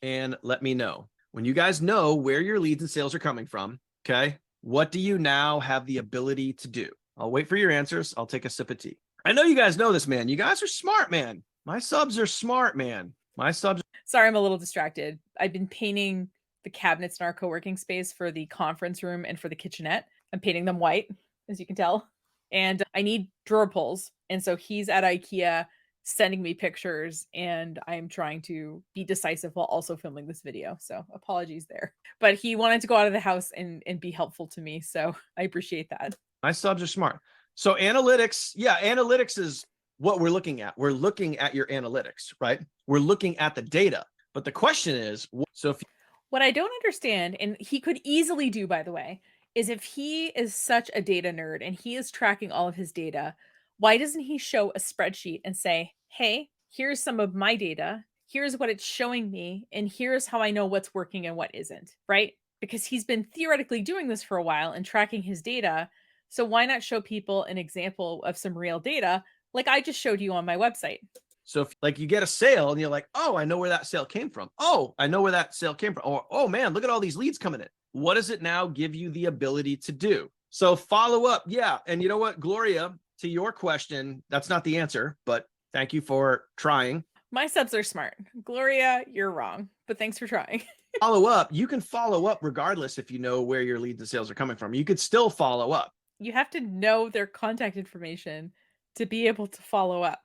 Speaker 2: and let me know. When you guys know where your leads and sales are coming from, okay, what do you now have the ability to do? I'll wait for your answers. I'll take a sip of tea. I know you guys know this, man. You guys are smart, man. My subs are smart, man. My subs.
Speaker 1: Sorry, I'm a little distracted. I've been painting the cabinets in our co-working space for the conference room and for the kitchenette. I'm painting them white, as you can tell. And I need drawer pulls. And so he's at IKEA sending me pictures and I'm trying to be decisive while also filming this video. So apologies there. But he wanted to go out of the house and be helpful to me. So I appreciate that.
Speaker 2: My subs are smart. So analytics, yeah, analytics is what we're looking at. We're looking at your analytics, right? We're looking at the data. But the question is, so if
Speaker 1: what I don't understand, and he could easily do, by the way, is if he is such a data nerd and he is tracking all of his data, why doesn't he show a spreadsheet and say, hey, here's some of my data, here's what it's showing me, and here's how I know what's working and what isn't, right? Because he's been theoretically doing this for a while and tracking his data. So why not show people an example of some real data like I just showed you on my website?
Speaker 2: So if like you get a sale and you're like, oh, I know where that sale came from. Oh, I know where that sale came from. Or, oh man, look at all these leads coming in. What does it now give you the ability to do? So follow up. Yeah. And you know what, Gloria, to your question, that's not the answer, but thank you for trying.
Speaker 1: My subs are smart. Gloria, you're wrong, but thanks for trying.
Speaker 2: Follow up. You can follow up regardless if you know where your leads and sales are coming from. You could still follow up.
Speaker 1: You have to know their contact information to be able to follow up.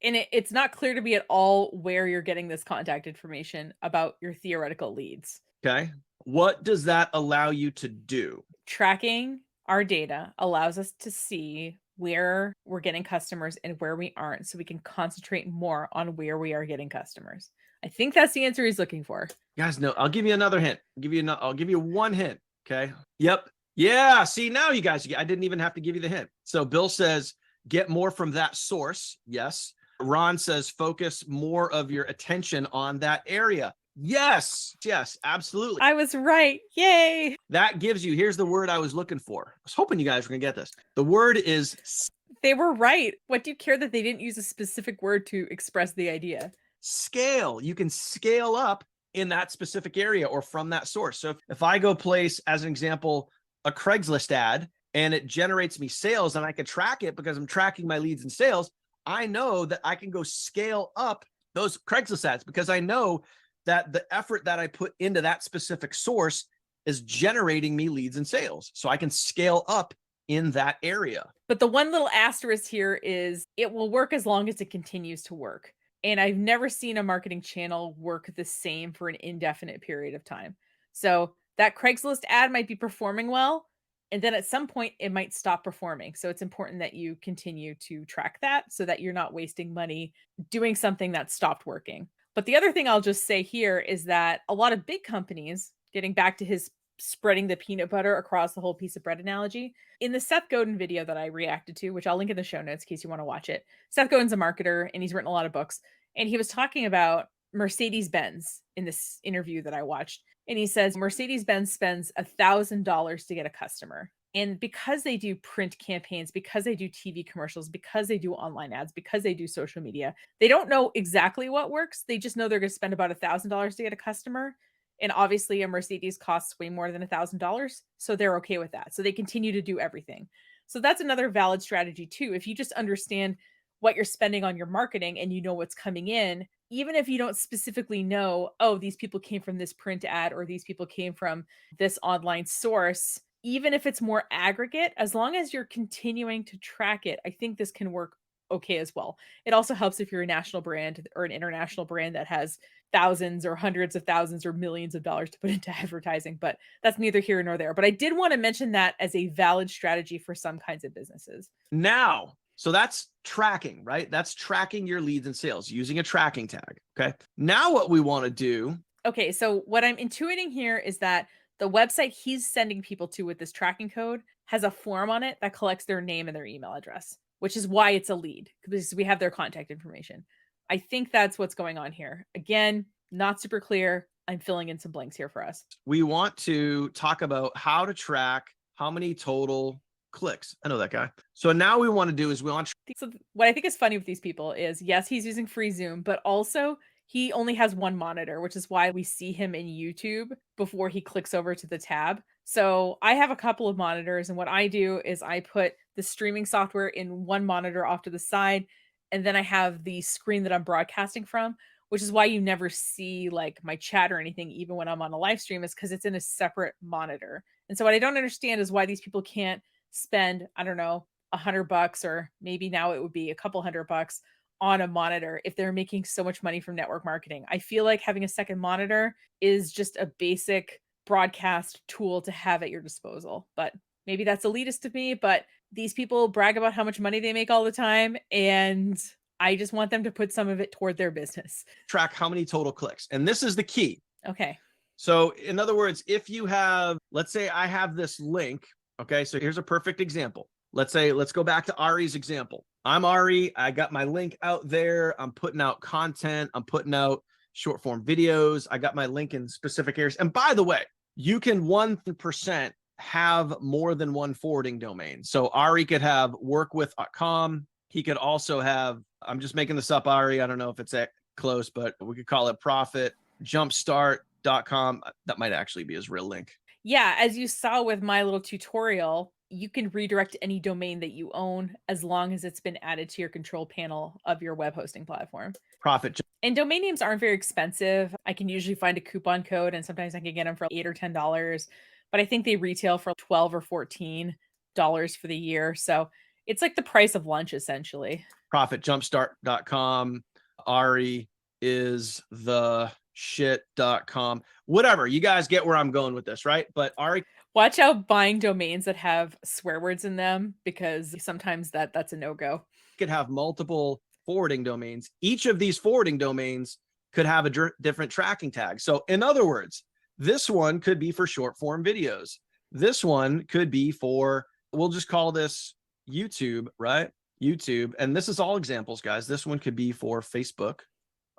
Speaker 1: And it's not clear to me at all where you're getting this contact information about your theoretical leads.
Speaker 2: Okay. What does that allow you to do?
Speaker 1: Tracking our data allows us to see where we're getting customers and where we aren't, so we can concentrate more on where we are getting customers. I think that's the answer he's looking for.
Speaker 2: You guys know, I'll give you another hint. I'll give you one hint. Okay. Yep. Yeah. See, now you guys, I didn't even have to give you the hint. So Bill says, get more from that source. Yes. Ron says, focus more of your attention on that area. Yes. Yes, absolutely.
Speaker 1: I was right. Yay.
Speaker 2: That gives you, here's the word I was looking for. I was hoping you guys were going to get this. The word is.
Speaker 1: They were right. What do you care that they didn't use a specific word to express the idea?
Speaker 2: Scale. You can scale up in that specific area or from that source. So if I go place, as an example, a Craigslist ad and it generates me sales and I can track it because I'm tracking my leads and sales, I know that I can go scale up those Craigslist ads because I know that the effort that I put into that specific source is generating me leads and sales. So I can scale up in that area.
Speaker 1: But the one little asterisk here is it will work as long as it continues to work. And I've never seen a marketing channel work the same for an indefinite period of time. So that Craigslist ad might be performing well, and then at some point it might stop performing. So it's important that you continue to track that so that you're not wasting money doing something that stopped working. But the other thing I'll just say here is that a lot of big companies, getting back to his spreading the peanut butter across the whole piece of bread analogy, in the Seth Godin video that I reacted to, which I'll link in the show notes in case you want to watch it. Seth Godin's a marketer and he's written a lot of books. And he was talking about Mercedes Benz in this interview that I watched. And he says Mercedes Benz spends $1,000 to get a customer. And because they do print campaigns, because they do TV commercials, because they do online ads, because they do social media, they don't know exactly what works. They just know they're going to spend about $1,000 to get a customer. And obviously, a Mercedes costs way more than $1,000. So they're okay with that. So they continue to do everything. So that's another valid strategy, too. If you just understand what you're spending on your marketing and you know what's coming in, even if you don't specifically know, oh, these people came from this print ad or these people came from this online source, even if it's more aggregate, as long as you're continuing to track it, I think this can work okay as well. It also helps if you're a national brand or an international brand that has thousands or hundreds of thousands or millions of dollars to put into advertising, but that's neither here nor there. But I did want to mention that as a valid strategy for some kinds of businesses.
Speaker 2: Now, so that's tracking, right? That's tracking your leads and sales using a tracking tag. Okay. Now what we want to do.
Speaker 1: Okay. So what I'm intuiting here is that the website he's sending people to with this tracking code has a form on it that collects their name and their email address, which is why it's a lead because we have their contact information. I think that's what's going on here. Again, not super clear. I'm filling in some blanks here for us.
Speaker 2: We want to talk about how to track how many total clicks. I know that guy. So now we want to do is we want.
Speaker 1: So what I think is funny with these people is, yes, he's using free Zoom, but also he only has one monitor, which is why we see him in YouTube before he clicks over to the tab. So I have a couple of monitors, and what I do is I put the streaming software in one monitor off to the side, and then I have the screen that I'm broadcasting from, which is why you never see like my chat or anything, even when I'm on a live stream, is because it's in a separate monitor. And so what I don't understand is why these people can't spend, I don't know, $100 or maybe now it would be a couple $100 on a monitor if they're making so much money from network marketing. I feel like having a second monitor is just a basic broadcast tool to have at your disposal. But maybe that's elitist of me, but these people brag about how much money they make all the time, and I just want them to put some of it toward their business.
Speaker 2: Track how many total clicks. And this is the key.
Speaker 1: Okay.
Speaker 2: So in other words, if you have, let's say I have this link. Okay. So here's a perfect example. Let's go back to Ari's example. I'm Ari. I got my link out there. I'm putting out content. I'm putting out short form videos. I got my link in specific areas. And by the way, you can 1% have more than one forwarding domain. So Ari could have workwith.com. He could also have, I'm just making this up, Ari. I don't know if it's that close, but we could call it profitjumpstart.com. That might actually be his real link.
Speaker 1: Yeah, as you saw with my little tutorial, you can redirect any domain that you own as long as it's been added to your control panel of your web hosting platform.
Speaker 2: Profit.
Speaker 1: And domain names aren't very expensive. I can usually find a coupon code, and sometimes I can get them for $8 or $10, but I think they retail for $12 or $14 for the year. So it's like the price of lunch, essentially.
Speaker 2: Profitjumpstart.com. Ari is the shit.com. Whatever. You guys get where I'm going with this, right? But Ari,
Speaker 1: watch out buying domains that have swear words in them, because sometimes that's a no-go.
Speaker 2: Could have multiple forwarding domains. Each of these forwarding domains could have a different tracking tag. So in other words, this one could be for short form videos. This one could be for, we'll just call this YouTube, right? YouTube. And this is all examples, guys. This one could be for Facebook.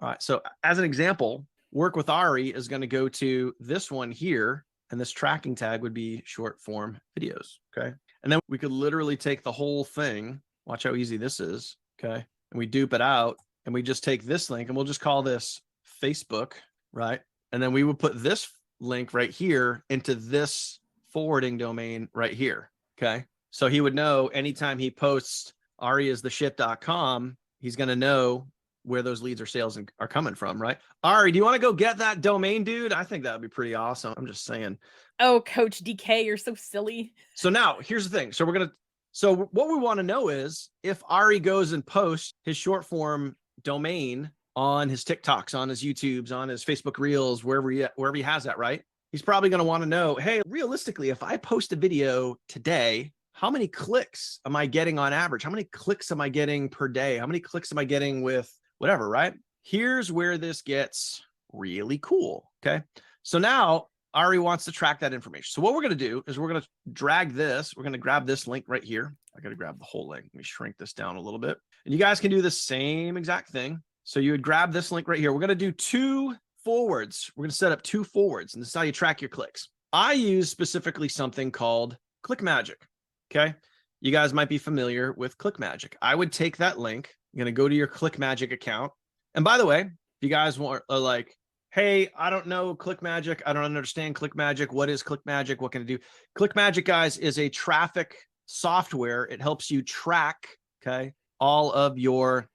Speaker 2: All right. So as an example, Work with Ari is going to go to this one here, and this tracking tag would be short form videos. Okay. And then we could literally take the whole thing. Watch how easy this is. Okay. And we dupe it out, and we just take this link, and we'll just call this Facebook, right? And then we would put this link right here into this forwarding domain right here. Okay. So he would know anytime he posts ariistheshit.com, he's going to know where those leads or sales are coming from, right? Ari, do you want to go get that domain, dude? I think that would be pretty awesome. I'm just saying.
Speaker 1: Oh, Coach DK, you're so silly.
Speaker 2: So now here's the thing. So we're going to So what we want to know is if Ari goes and posts his short form domain on his TikToks, on his YouTubes, on his Facebook Reels, wherever he has that, right? He's probably going to want to know, hey, realistically, if I post a video today, how many clicks am I getting on average? How many clicks am I getting per day? How many clicks am I getting with whatever, right? Here's where this gets really cool. Okay. So now Ari wants to track that information. So what we're going to do is we're going to drag this. We're going to grab this link right here. I got to grab the whole link. Let me shrink this down a little bit. And you guys can do the same exact thing. So you would grab this link right here. We're going to do 2 forwards. We're going to set up 2 forwards, and this is how you track your clicks. I use specifically something called ClickMagick. Okay. You guys might be familiar with ClickMagick. I would take that link. You're going to go to your ClickMagick account. And by the way, if you guys want like, hey, I don't know ClickMagick. I don't understand ClickMagick. What is ClickMagick? What can it do? ClickMagick, guys, is a traffic software. It helps you track, okay, all of your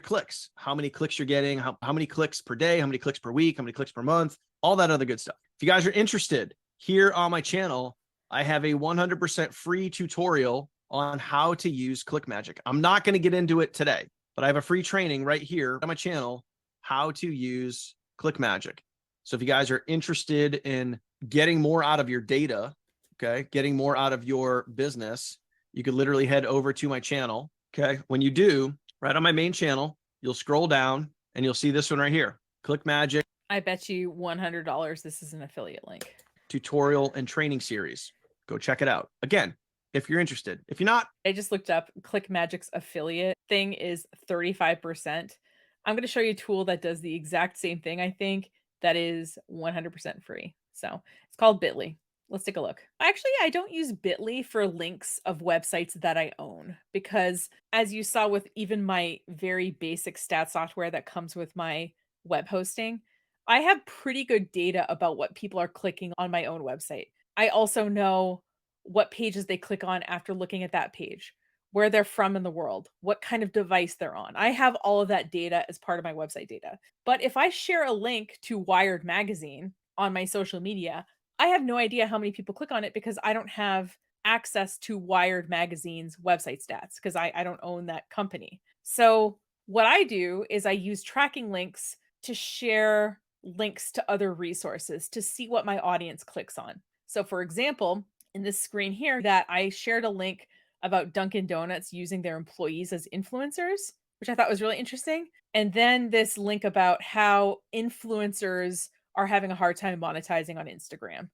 Speaker 2: clicks, how many clicks you're getting, how many clicks per day, how many clicks per week, how many clicks per month, all that other good stuff. If you guys are interested, here on my channel, I have a 100% free tutorial on how to use ClickMagick. I'm not going to get into it today, but I have a free training right here on my channel, how to use ClickMagick. So if you guys are interested in getting more out of your data, okay, getting more out of your business, you could literally head over to my channel. Okay. When you do, right on my main channel, you'll scroll down and you'll see this one right here, ClickMagick.
Speaker 1: I bet you $100 this is an affiliate link.
Speaker 2: Tutorial and training series. Go check it out. Again, if you're interested. If you're not,
Speaker 1: I just looked up ClickMagick's affiliate thing is 35%. I'm going to show you a tool that does the exact same thing, I think, that is 100% free. So it's called Bitly. Let's take a look. Actually, I don't use Bitly for links of websites that I own because as you saw with even my very basic stat software that comes with my web hosting, I have pretty good data about what people are clicking on my own website. I also know what pages they click on after looking at that page, where they're from in the world, what kind of device they're on. I have all of that data as part of my website data. But if I share a link to Wired magazine on my social media, I have no idea how many people click on it because I don't have access to Wired magazine's website stats because I don't own that company. So what I do is I use tracking links to share links to other resources to see what my audience clicks on. So for example, in this screen here that I shared a link about Dunkin' Donuts using their employees as influencers, which I thought was really interesting. And then this link about how influencers are having a hard time monetizing on Instagram.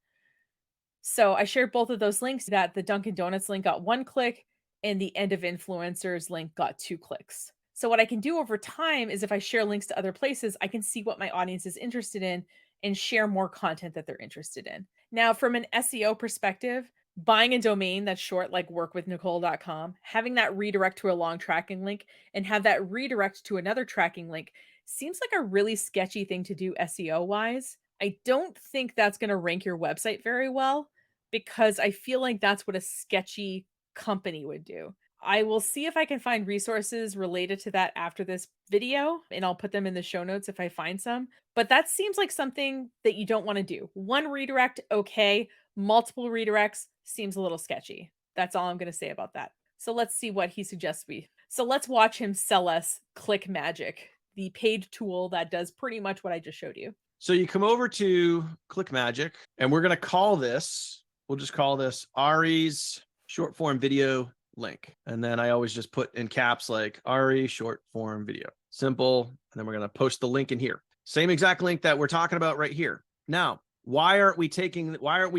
Speaker 1: So I shared both of those links that the Dunkin' Donuts link got 1 click and the End of Influencers link got 2 clicks. So what I can do over time is if I share links to other places, I can see what my audience is interested in and share more content that they're interested in. Now, from an SEO perspective, buying a domain that's short like workwithnicole.com, having that redirect to a long tracking link and have that redirect to another tracking link seems like a really sketchy thing to do SEO wise. I don't think that's going to rank your website very well because I feel like that's what a sketchy company would do. I will see if I can find resources related to that after this video, and I'll put them in the show notes if I find some. But that seems like something that you don't want to do. 1 redirect, okay. Multiple redirects seems a little sketchy. That's all I'm going to say about that. So let's see what he suggests So let's watch him sell us ClickMagick, the paid tool that does pretty much what I just showed you.
Speaker 2: so you come over to ClickMagick and we're going to call this, we'll just call this Ari's short form video link. And then I always just put in caps like Ari short form video, simple. And then we're going to post the link in here. Same exact link that we're talking about right here. Now, why aren't we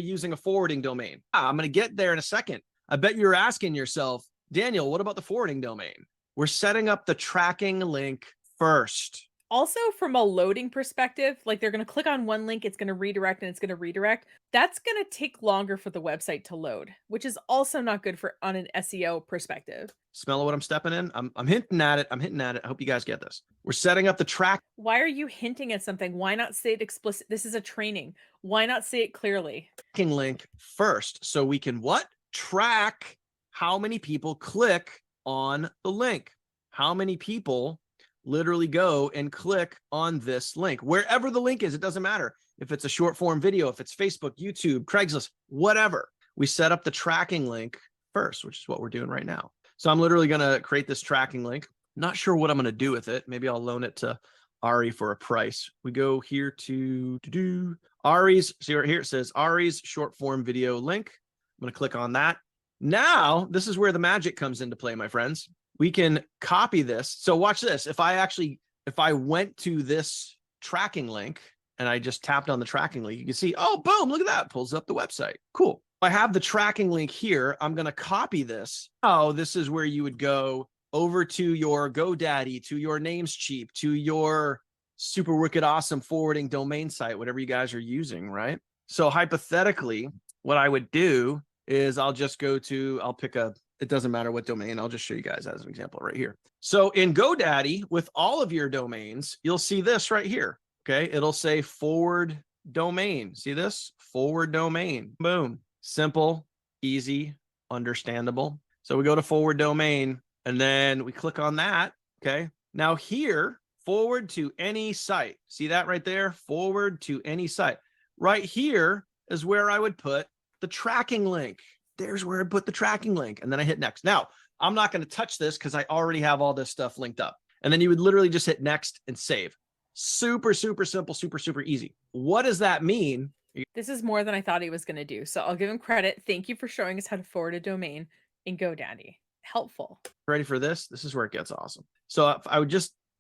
Speaker 2: using a forwarding domain? I'm going to get there in a second. I bet you're asking yourself, Daniel, what about the forwarding domain? We're setting up the tracking link first.
Speaker 1: Also, from a loading perspective, like they're going to click on one link, it's going to redirect and it's going to redirect. That's going to take longer for the website to load, which is also not good for on an SEO perspective.
Speaker 2: Smell what I'm stepping in? I'm hinting at it. I hope you guys get this. We're setting up the track.
Speaker 1: Why are you hinting at something? Why not say it explicit? This is a training. Why not say it clearly?
Speaker 2: Tracking link first so we can what? Track how many people click on the link. How many people literally go and click on this link. Wherever the link is, it doesn't matter. If it's a short form video, if it's Facebook, YouTube, Craigslist, whatever. We set up the tracking link first, which is what we're doing right now. So I'm literally going to create this tracking link. Not sure what I'm going to do with it. Maybe I'll loan it to Ari for a price. We go here to Ari's. See right here, it says Ari's short form video link. I'm going to click on that. Now, this is where the magic comes into play, my friends. We can copy this. So watch this. If I went to this tracking link and I just tapped on the tracking link, you can see, oh, boom, look at that. Pulls up the website. Cool. I have the tracking link here. I'm going to copy this. Oh, this is where you would go over to your GoDaddy, to your Namescheap, to your super wicked awesome forwarding domain site, whatever you guys are using, right? So hypothetically, what I would do is I'll pick it doesn't matter what domain. I'll just show you guys as an example right here. So in GoDaddy, with all of your domains, you'll see this right here. Okay. It'll say forward domain. See this? Forward domain. Boom. Simple, easy, understandable. So we go to forward domain and then we click on that. Okay. Now here, forward to any site. See that right there? Forward to any site. Right here is where I would put the tracking link. There's where I put the tracking link. And then I hit next. Now, I'm not going to touch this because I already have all this stuff linked up. And then you would literally just hit next and save. Super, super simple, super, super easy. What does that mean?
Speaker 1: This is more than I thought he was going to do. So I'll give him credit. Thank you for showing us how to forward a domain in GoDaddy. Helpful.
Speaker 2: Ready for this? This is where it gets awesome. So if I would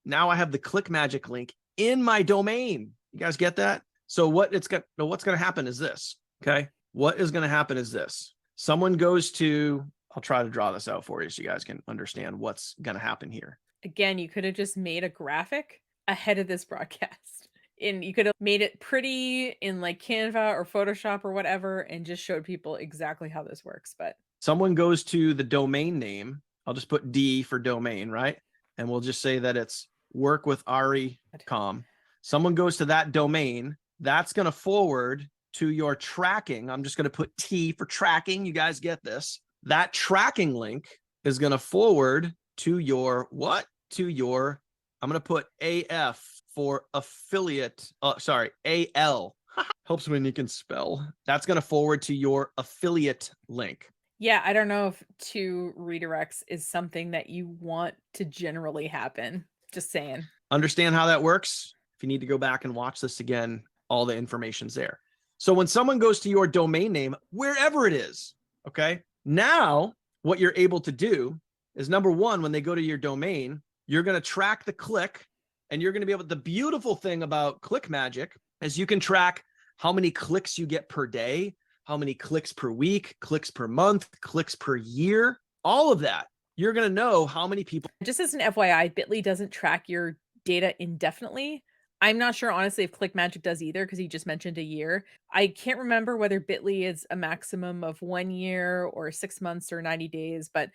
Speaker 2: now I have the Click Magic link in my domain. You guys get that? So what's going to happen is this. Okay. What is going to happen is this. Someone goes to, I'll try to draw this out for you so you guys can understand what's going to happen here.
Speaker 1: Again, you could have just made a graphic ahead of this broadcast. And you could have made it pretty in like Canva or Photoshop or whatever and just showed people exactly how this works. But
Speaker 2: someone goes to the domain name. I'll just put D for domain, right? And we'll just say that it's workwithari.com. Someone goes to that domain. That's going to forward to your tracking. I'm just going to put T for tracking. You guys get this. That tracking link is going to forward to your what? I'm going to put AF for affiliate. AL. Helps when you can spell. That's going to forward to your affiliate link.
Speaker 1: Yeah, I don't know if 2 redirects is something that you want to generally happen. Just saying.
Speaker 2: Understand how that works? If you need to go back and watch this again, all the information's there. So when someone goes to your domain name, wherever it is, okay, now what you're able to do is number one, when they go to your domain, you're going to track the click and you're going to be able, the beautiful thing about Click Magic is you can track how many clicks you get per day, how many clicks per week, clicks per month, clicks per year, all of that. You're going to know how many people.
Speaker 1: Just as an FYI, Bitly doesn't track your data indefinitely. I'm not sure, honestly, if Click Magic does either, because he just mentioned a year. I can't remember whether Bitly is a maximum of 1 year or 6 months or 90 days, but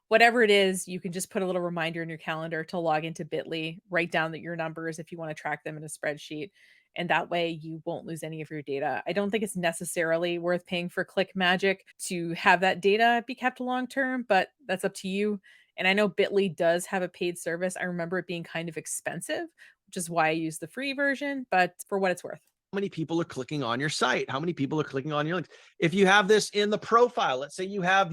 Speaker 1: whatever it is, you can just put a little reminder in your calendar to log into Bitly, write down your numbers if you want to track them in a spreadsheet. And that way you won't lose any of your data. I don't think it's necessarily worth paying for Click Magic to have that data be kept long term, but that's up to you. And I know Bitly does have a paid service. I remember it being kind of expensive, which is why I use the free version, but for what it's worth.
Speaker 2: How many people are clicking on your site? How many people are clicking on your links? If you have this in the profile, let's say you have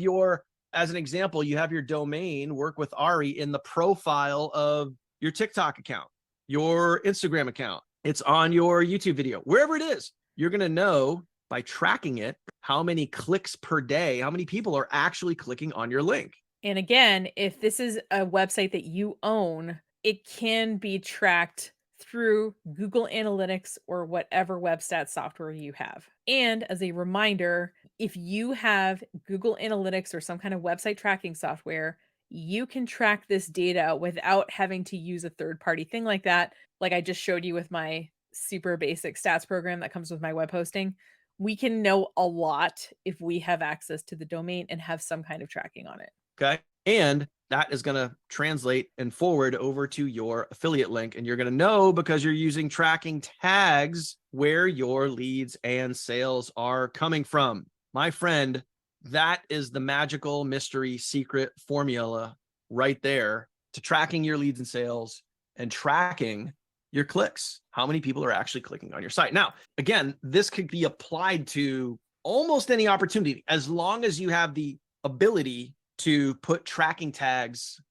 Speaker 2: as an example, you have your domain Work with Ari in the profile of your TikTok account, your Instagram account. It's on your YouTube video, wherever it is. You're going to know by tracking it how many clicks per day, how many people are actually clicking on your link.
Speaker 1: And again, if this is a website that you own, it can be tracked through Google Analytics or whatever webstat software you have. And as a reminder, if you have Google Analytics or some kind of website tracking software, you can track this data without having to use a third-party thing like that. Like I just showed you with my super basic stats program that comes with my web hosting. We can know a lot if we have access to the domain and have some kind of tracking on it.
Speaker 2: Okay. And that is going to translate and forward over to your affiliate link. And you're going to know because you're using tracking tags where your leads and sales are coming from. My friend, that is the magical mystery secret formula right there to tracking your leads and sales and tracking your clicks. How many people are actually clicking on your site? Now, again, this could be applied to almost any opportunity as long as you have the ability to put tracking tags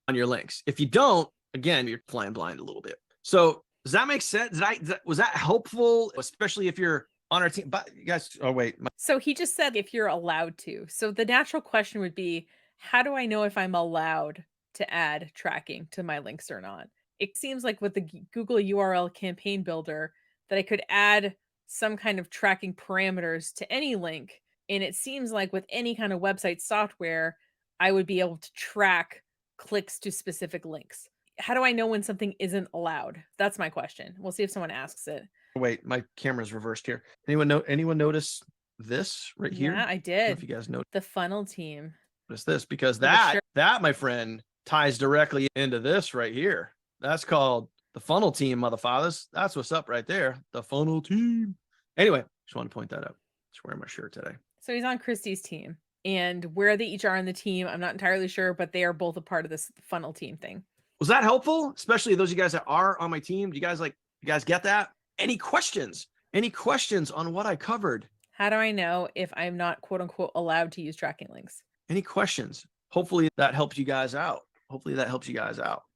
Speaker 2: on your links. If you don't, again, you're flying blind a little bit. So does that make sense? Was that helpful, especially if you're on our team? But you guys, oh wait,
Speaker 1: So he just said if you're allowed to. So the natural question would be, how do I know if I'm allowed to add tracking to my links or not? It seems like with the Google URL campaign builder that I could add some kind of tracking parameters to any link. And it seems like with any kind of website software, I would be able to track clicks to specific links. How do I know when something isn't allowed? That's my question. We'll see if someone asks it.
Speaker 2: wait, my camera's reversed here. Anyone notice this right here?
Speaker 1: Yeah,
Speaker 2: I
Speaker 1: I
Speaker 2: don't know
Speaker 1: did.
Speaker 2: if you guys
Speaker 1: The funnel team.
Speaker 2: notice this, because
Speaker 1: For the shirt.
Speaker 2: that, my friend, ties directly into this right here. That's called the funnel team, motherfathers. That's what's up right there. The funnel team. Anyway, just want to point that out. Just wearing my shirt today.
Speaker 1: So he's on Kyrsti's team. And where they each are on the team, I'm not entirely sure, but they are both a part of this funnel team thing.
Speaker 2: Was that helpful? Especially those of you guys that are on my team. Do you guys get that? Any questions? Any questions on what I covered?
Speaker 1: How do I know if I'm not quote unquote allowed to use tracking links?
Speaker 2: Any questions? Hopefully that helps you guys out.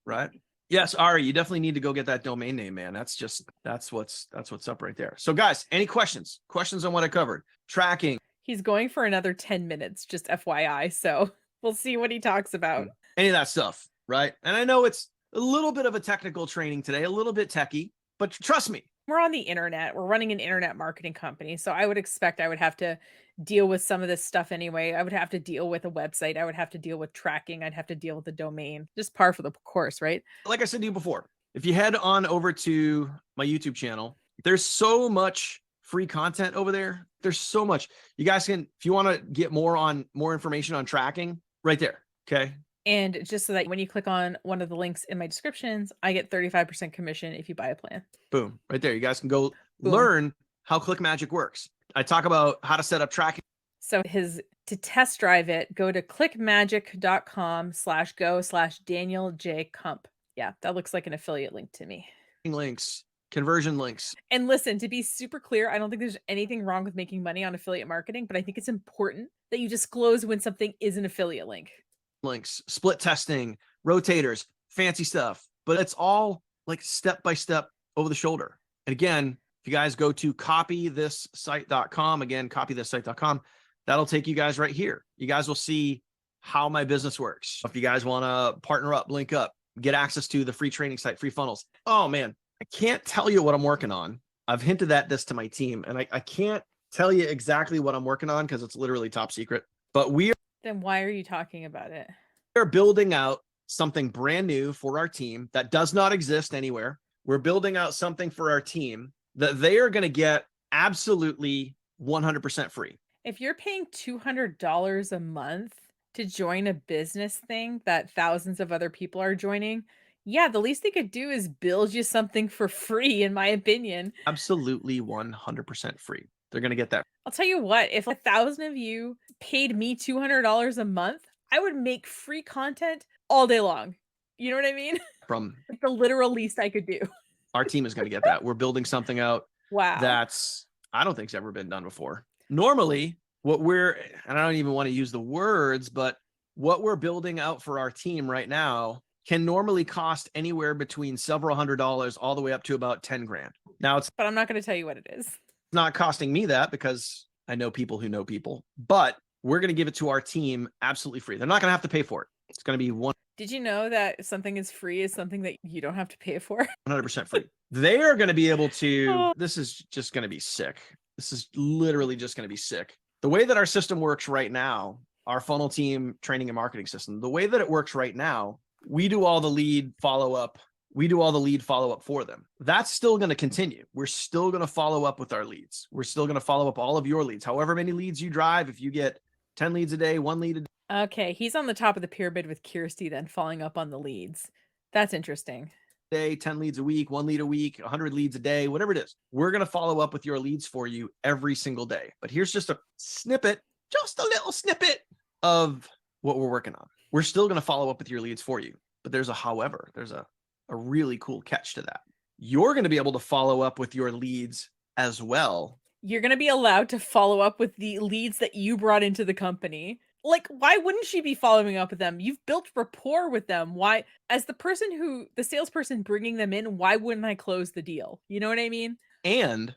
Speaker 2: Right? Yes, Ari, you definitely need to go get that domain name, man. That's what's up right there. So guys, any questions? Questions on what I covered? Tracking.
Speaker 1: He's going for another 10 minutes, just FYI. So we'll see what he talks about.
Speaker 2: Any of that stuff, right? And I know it's a little bit of a technical training today, a little bit techie, but trust me.
Speaker 1: We're on the internet. We're running an internet marketing company. So I would expect I would have to deal with some of this stuff anyway. I would have to deal with a website. I would have to deal with tracking. I'd have to deal with the domain. Just par for the course, right?
Speaker 2: Like I said to you before, if you head on over to my YouTube channel, there's so much free content over there. There's so much. You guys can, if you want to get more information on tracking, right there. Okay.
Speaker 1: And just so that when you click on one of the links in my descriptions, I get 35% commission if you buy a plan.
Speaker 2: Boom. Right there. You guys can go
Speaker 1: Boom.
Speaker 2: Learn how ClickMagick works. I talk about how to set up tracking.
Speaker 1: So to test drive it, go to clickmagick.com/go/Daniel J. Kump. Yeah, that looks like an affiliate link to me.
Speaker 2: Links, conversion links.
Speaker 1: And listen, to be super clear, I don't think there's anything wrong with making money on affiliate marketing, but I think it's important that you disclose when something is an affiliate link.
Speaker 2: Links, split testing, rotators, fancy stuff, but it's all like step by step over the shoulder. And again, if you guys go to copythissite.com, again, copythissite.com, that'll take you guys right here. You guys will see how my business works. If you guys want to partner up, link up, get access to the free training site, free funnels. Oh man, I can't tell you what I'm working on. I've hinted at this to my team, and I can't tell you exactly what I'm working on because it's literally top secret. But
Speaker 1: then why are you talking about it?
Speaker 2: We're building out something brand new for our team that does not exist anywhere. We're building out something for our team that they are going to get absolutely 100% free.
Speaker 1: If you're paying $200 a month to join a business thing that thousands of other people are joining, yeah, the least they could do is build you something for free, in my opinion.
Speaker 2: Absolutely 100% free. They're going to get that.
Speaker 1: I'll tell you what, if 1,000 of you paid me $200 a month, I would make free content all day long. You know what I mean?
Speaker 2: From
Speaker 1: It's the literal least I could do.
Speaker 2: Our team is going to get that. We're building something out.
Speaker 1: Wow.
Speaker 2: That's, I don't think it's ever been done before. Normally, and I don't even want to use the words, but what we're building out for our team right now can normally cost anywhere between several $100s all the way up to about 10 grand. Now
Speaker 1: but I'm not going to tell you what it is.
Speaker 2: Not costing me that because I know people who know people, but we're going to give it to our team absolutely free. They're not going to have to pay for it. It's going to be one.
Speaker 1: Did you know that something is free is something that you don't have to pay for?
Speaker 2: 100% free. They are going to be able to, this is just going to be sick. This is literally just going to be sick. The way that our system works right now, our funnel team training and marketing system, the way that it works right now, we do all the lead follow-up. We do all the lead follow-up for them. That's still going to continue. We're still going to follow up with our leads. We're still going to follow up all of your leads. However many leads you drive, if you get 10 leads a day, 1 lead a day.
Speaker 1: Okay, he's on the top of the pyramid with Kyrsti then following up on the leads. That's interesting.
Speaker 2: 10 leads a week, 1 lead a week, 100 leads a day, whatever it is. We're going to follow up with your leads for you every single day. But here's just a snippet, just a little snippet of what we're working on. We're still going to follow up with your leads for you. But there's a really cool catch to that. You're going to be able to follow up with your leads as well.
Speaker 1: You're going to be allowed to follow up with the leads that you brought into the company. Like, why wouldn't she be following up with them? You've built rapport with them. Why as the salesperson bringing them in, why wouldn't I close the deal? You know what I mean?
Speaker 2: And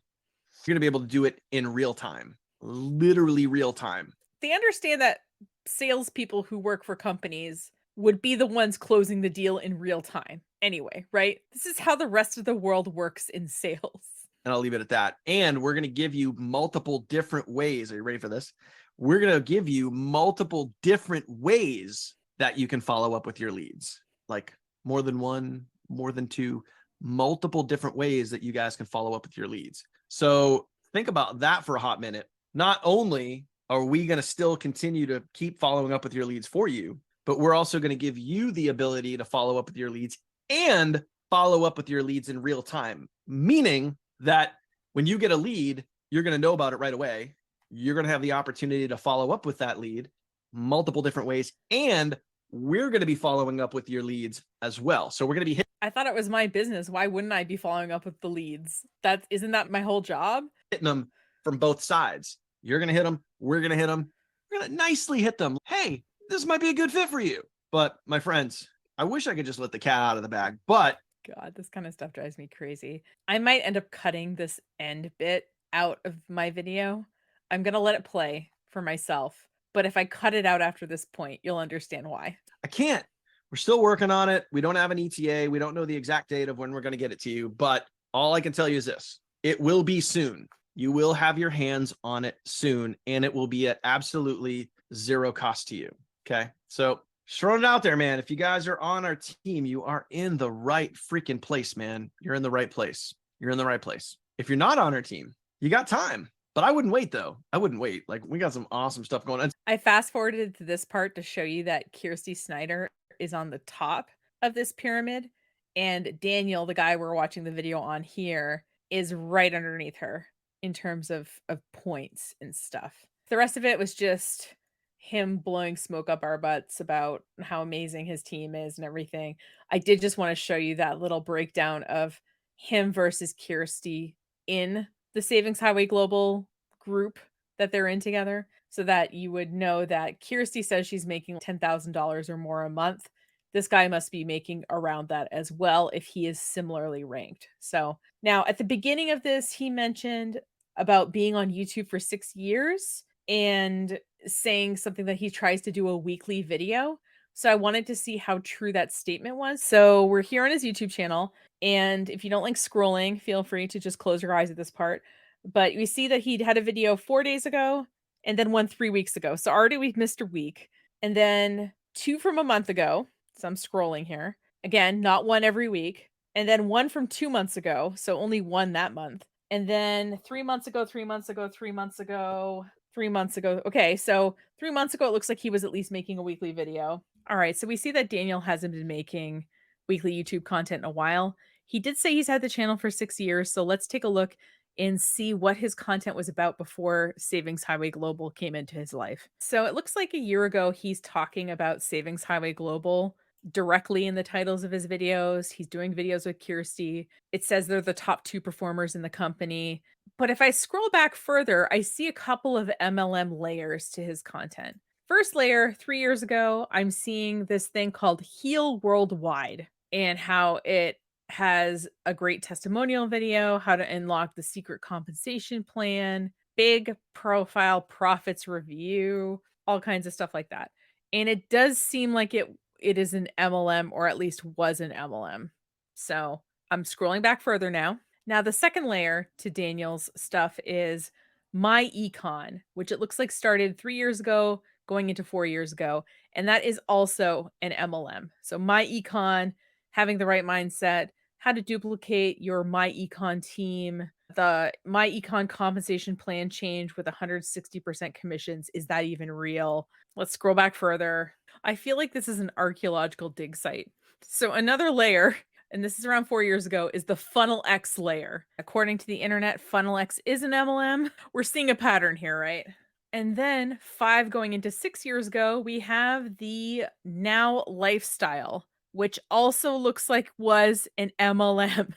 Speaker 2: you're going to be able to do it in real time, literally real time.
Speaker 1: They understand that salespeople who work for companies would be the ones closing the deal in real time anyway, right? This is how the rest of the world works in sales.
Speaker 2: And I'll leave it at that. And we're going to give you multiple different ways. Are you ready for this? We're going to give you multiple different ways that you can follow up with your leads, like more than one, more than two, multiple different ways that you guys can follow up with your leads. So think about that for a hot minute. Not only are we going to still continue to keep following up with your leads for you, but we're also going to give you the ability to follow up with your leads and follow up with your leads in real time, meaning that when you get a lead, you're going to know about it right away. You're going to have the opportunity to follow up with that lead multiple different ways. And we're going to be following up with your leads as well. So we're going to be
Speaker 1: I thought it was my business. Why wouldn't I be following up with the leads? That isn't that my whole job?
Speaker 2: hitting them from both sides. You're going to hit them. We're going to hit them. We're going to nicely hit them. Hey, this might be a good fit for you. But my friends, I wish I could just let the cat out of the bag, but
Speaker 1: God, this kind of stuff drives me crazy. I might end up cutting this end bit out of my video. I'm going to let it play for myself. But if I cut it out after this point, you'll understand why.
Speaker 2: I can't. We're still working on it. We don't have an ETA. We don't know the exact date of when we're going to get it to you. But all I can tell you is this: it will be soon. You will have your hands on it soon, and it will be at absolutely zero cost to you. Okay. So just throwing it out there, man. If you guys are on our team, you are in the right freaking place, man. You're in the right place. You're in the right place. If you're not on our team, you got time. But I wouldn't wait, though. I wouldn't wait. Like, we got some awesome stuff going on.
Speaker 1: I fast forwarded to this part to show you that Kyrsti Snyder is on the top of this pyramid, and Daniel, the guy we're watching the video on here, is right underneath her in terms of points and stuff. The rest of it was just him blowing smoke up our butts about how amazing his team is and everything. I did just want to show you that little breakdown of him versus Kyrsti in the Savings Highway Global group that they're in together, so that you would know that Kyrsti says she's making $10,000 or more a month. This guy must be making around that as well if he is similarly ranked. So now at the beginning of this, he mentioned about being on YouTube for 6 years and saying something that he tries to do a weekly video. So I wanted to see how true that statement was. So we're here on his YouTube channel. And if you don't like scrolling, feel free to just close your eyes at this part. But we see that he had a video 4 days ago and then one 3 weeks ago. So already we've missed a week. And then two from a month ago. So I'm scrolling here. Again, not one every week. And then one from 2 months ago. So only one that month. And then 3 months ago, 3 months ago, 3 months ago, 3 months ago. Okay, so 3 months ago, it looks like he was at least making a weekly video. All right, so we see that Daniel hasn't been making weekly YouTube content in a while. He did say he's had the channel for 6 years. So let's take a look and see what his content was about before Savings Highway Global came into his life. So it looks like a year ago, he's talking about Savings Highway Global directly in the titles of his videos. He's doing videos with Kyrsti. It says they're the top two performers in the company. But if I scroll back further, I see a couple of MLM layers to his content. First layer, 3 years ago, I'm seeing this thing called Heal Worldwide and how it has a great testimonial video, how to unlock the secret compensation plan, big profile profits review, all kinds of stuff like that. And it does seem like it is an MLM, or at least was an MLM. So I'm scrolling back further now. Now the second layer to Daniel's stuff is My Econ, which it looks like started 3 years ago, going into 4 years ago. And that is also an MLM. So My Econ, having the right mindset, how to duplicate your My Econ team, the My Econ compensation plan change with 160% commissions. Is that even real? Let's scroll back further. I feel like this is an archaeological dig site. So another layer, and this is around 4 years ago, is the Funnel X layer. According to the internet, Funnel X is an MLM. We're seeing a pattern here, right? And then 5 going into 6 years ago, we have the Now Lifestyle, which also looks like was an MLM.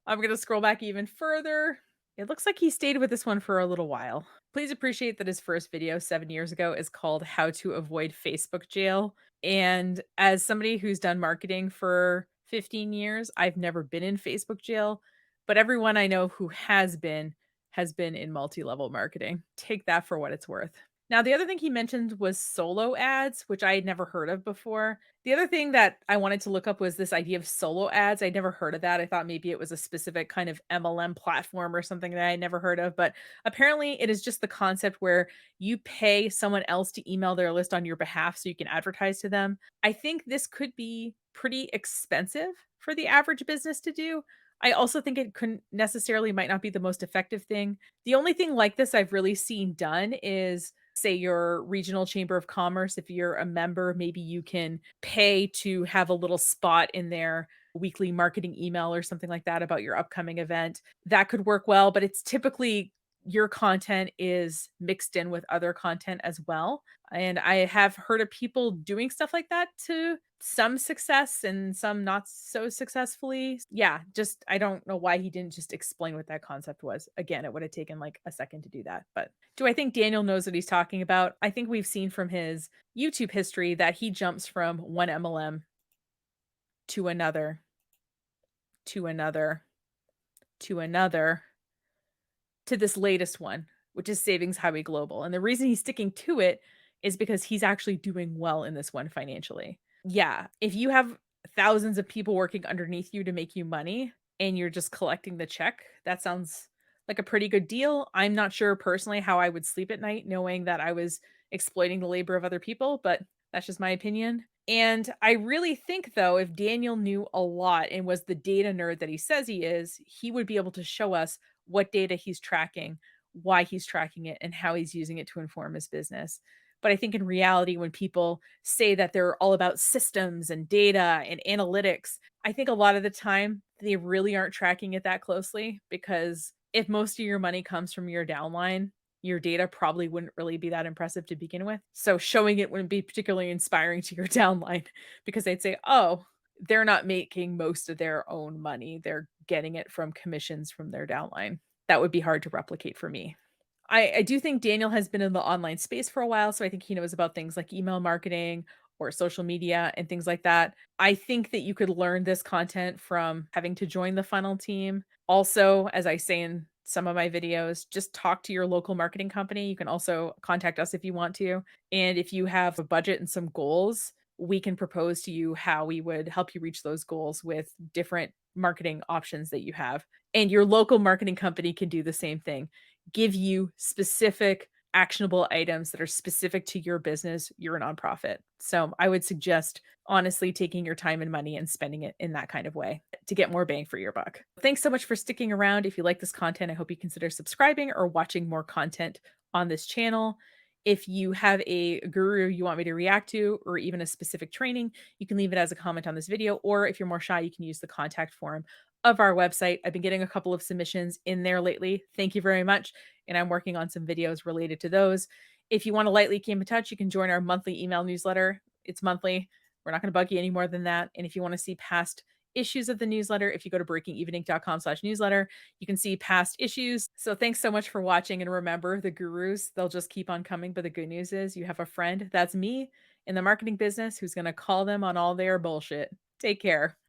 Speaker 1: I'm going to scroll back even further. It looks like he stayed with this one for a little while. Please appreciate that his first video 7 years ago is called "How to Avoid Facebook Jail," and as somebody who's done marketing for 15 years, I've never been in Facebook jail, but everyone I know who has been in multi-level marketing. Take that for what it's worth. Now, the other thing he mentioned was solo ads, which I had never heard of before. The other thing that I wanted to look up was this idea of solo ads. I'd never heard of that. I thought maybe it was a specific kind of MLM platform or something that I never heard of, but apparently it is just the concept where you pay someone else to email their list on your behalf so you can advertise to them. I think this could be pretty expensive for the average business to do. I also think it couldn't necessarily might not be the most effective thing. The only thing like this I've really seen done is say your regional chamber of commerce, if you're a member, maybe you can pay to have a little spot in their weekly marketing email or something like that about your upcoming event. That could work well, but it's typically your content is mixed in with other content as well. And I have heard of people doing stuff like that to some success and some not so successfully. Yeah, just I don't know why he didn't just explain what that concept was. Again, it would have taken like a second to do that. But do I think Daniel knows what he's talking about? I think we've seen from his YouTube history that he jumps from one MLM to another, to another, to another, to this latest one, which is Savings Highway Global. And the reason he's sticking to it is because he's actually doing well in this one financially. Yeah, if you have thousands of people working underneath you to make you money and you're just collecting the check, that sounds like a pretty good deal. I'm not sure personally how I would sleep at night knowing that I was exploiting the labor of other people, but that's just my opinion. And I really think, though, if Daniel knew a lot and was the data nerd that he says he is, he would be able to show us what data he's tracking, why he's tracking it, and how he's using it to inform his business. But I think in reality, when people say that they're all about systems and data and analytics, I think a lot of the time they really aren't tracking it that closely because if most of your money comes from your downline, your data probably wouldn't really be that impressive to begin with. So showing it wouldn't be particularly inspiring to your downline because they'd say, oh, they're not making most of their own money. They're getting it from commissions from their downline. That would be hard to replicate for me. I do think Daniel has been in the online space for a while, so I think he knows about things like email marketing or social media and things like that. I think that you could learn this content from having to join the funnel team. Also, as I say in some of my videos, just talk to your local marketing company. You can also contact us if you want to. And if you have a budget and some goals, we can propose to you how we would help you reach those goals with different marketing options that you have. And your local marketing company can do the same thing, give you specific actionable items that are specific to your business, you're a nonprofit. So I would suggest honestly taking your time and money and spending it in that kind of way to get more bang for your buck. Thanks so much for sticking around. If you like this content, I hope you consider subscribing or watching more content on this channel. If you have a guru you want me to react to, or even a specific training, you can leave it as a comment on this video. Or if you're more shy, you can use the contact form of our website. I've been getting a couple of submissions in there lately. Thank you very much. And I'm working on some videos related to those. If you want to lightly keep in touch, you can join our monthly email newsletter. It's monthly. We're not going to bug you any more than that. And if you want to see past issues of the newsletter, if you go to breakingevening.com/newsletter, you can see past issues. So thanks so much for watching. And remember, the gurus, they'll just keep on coming. But the good news is you have a friend, that's me, in the marketing business who's going to call them on all their bullshit. Take care.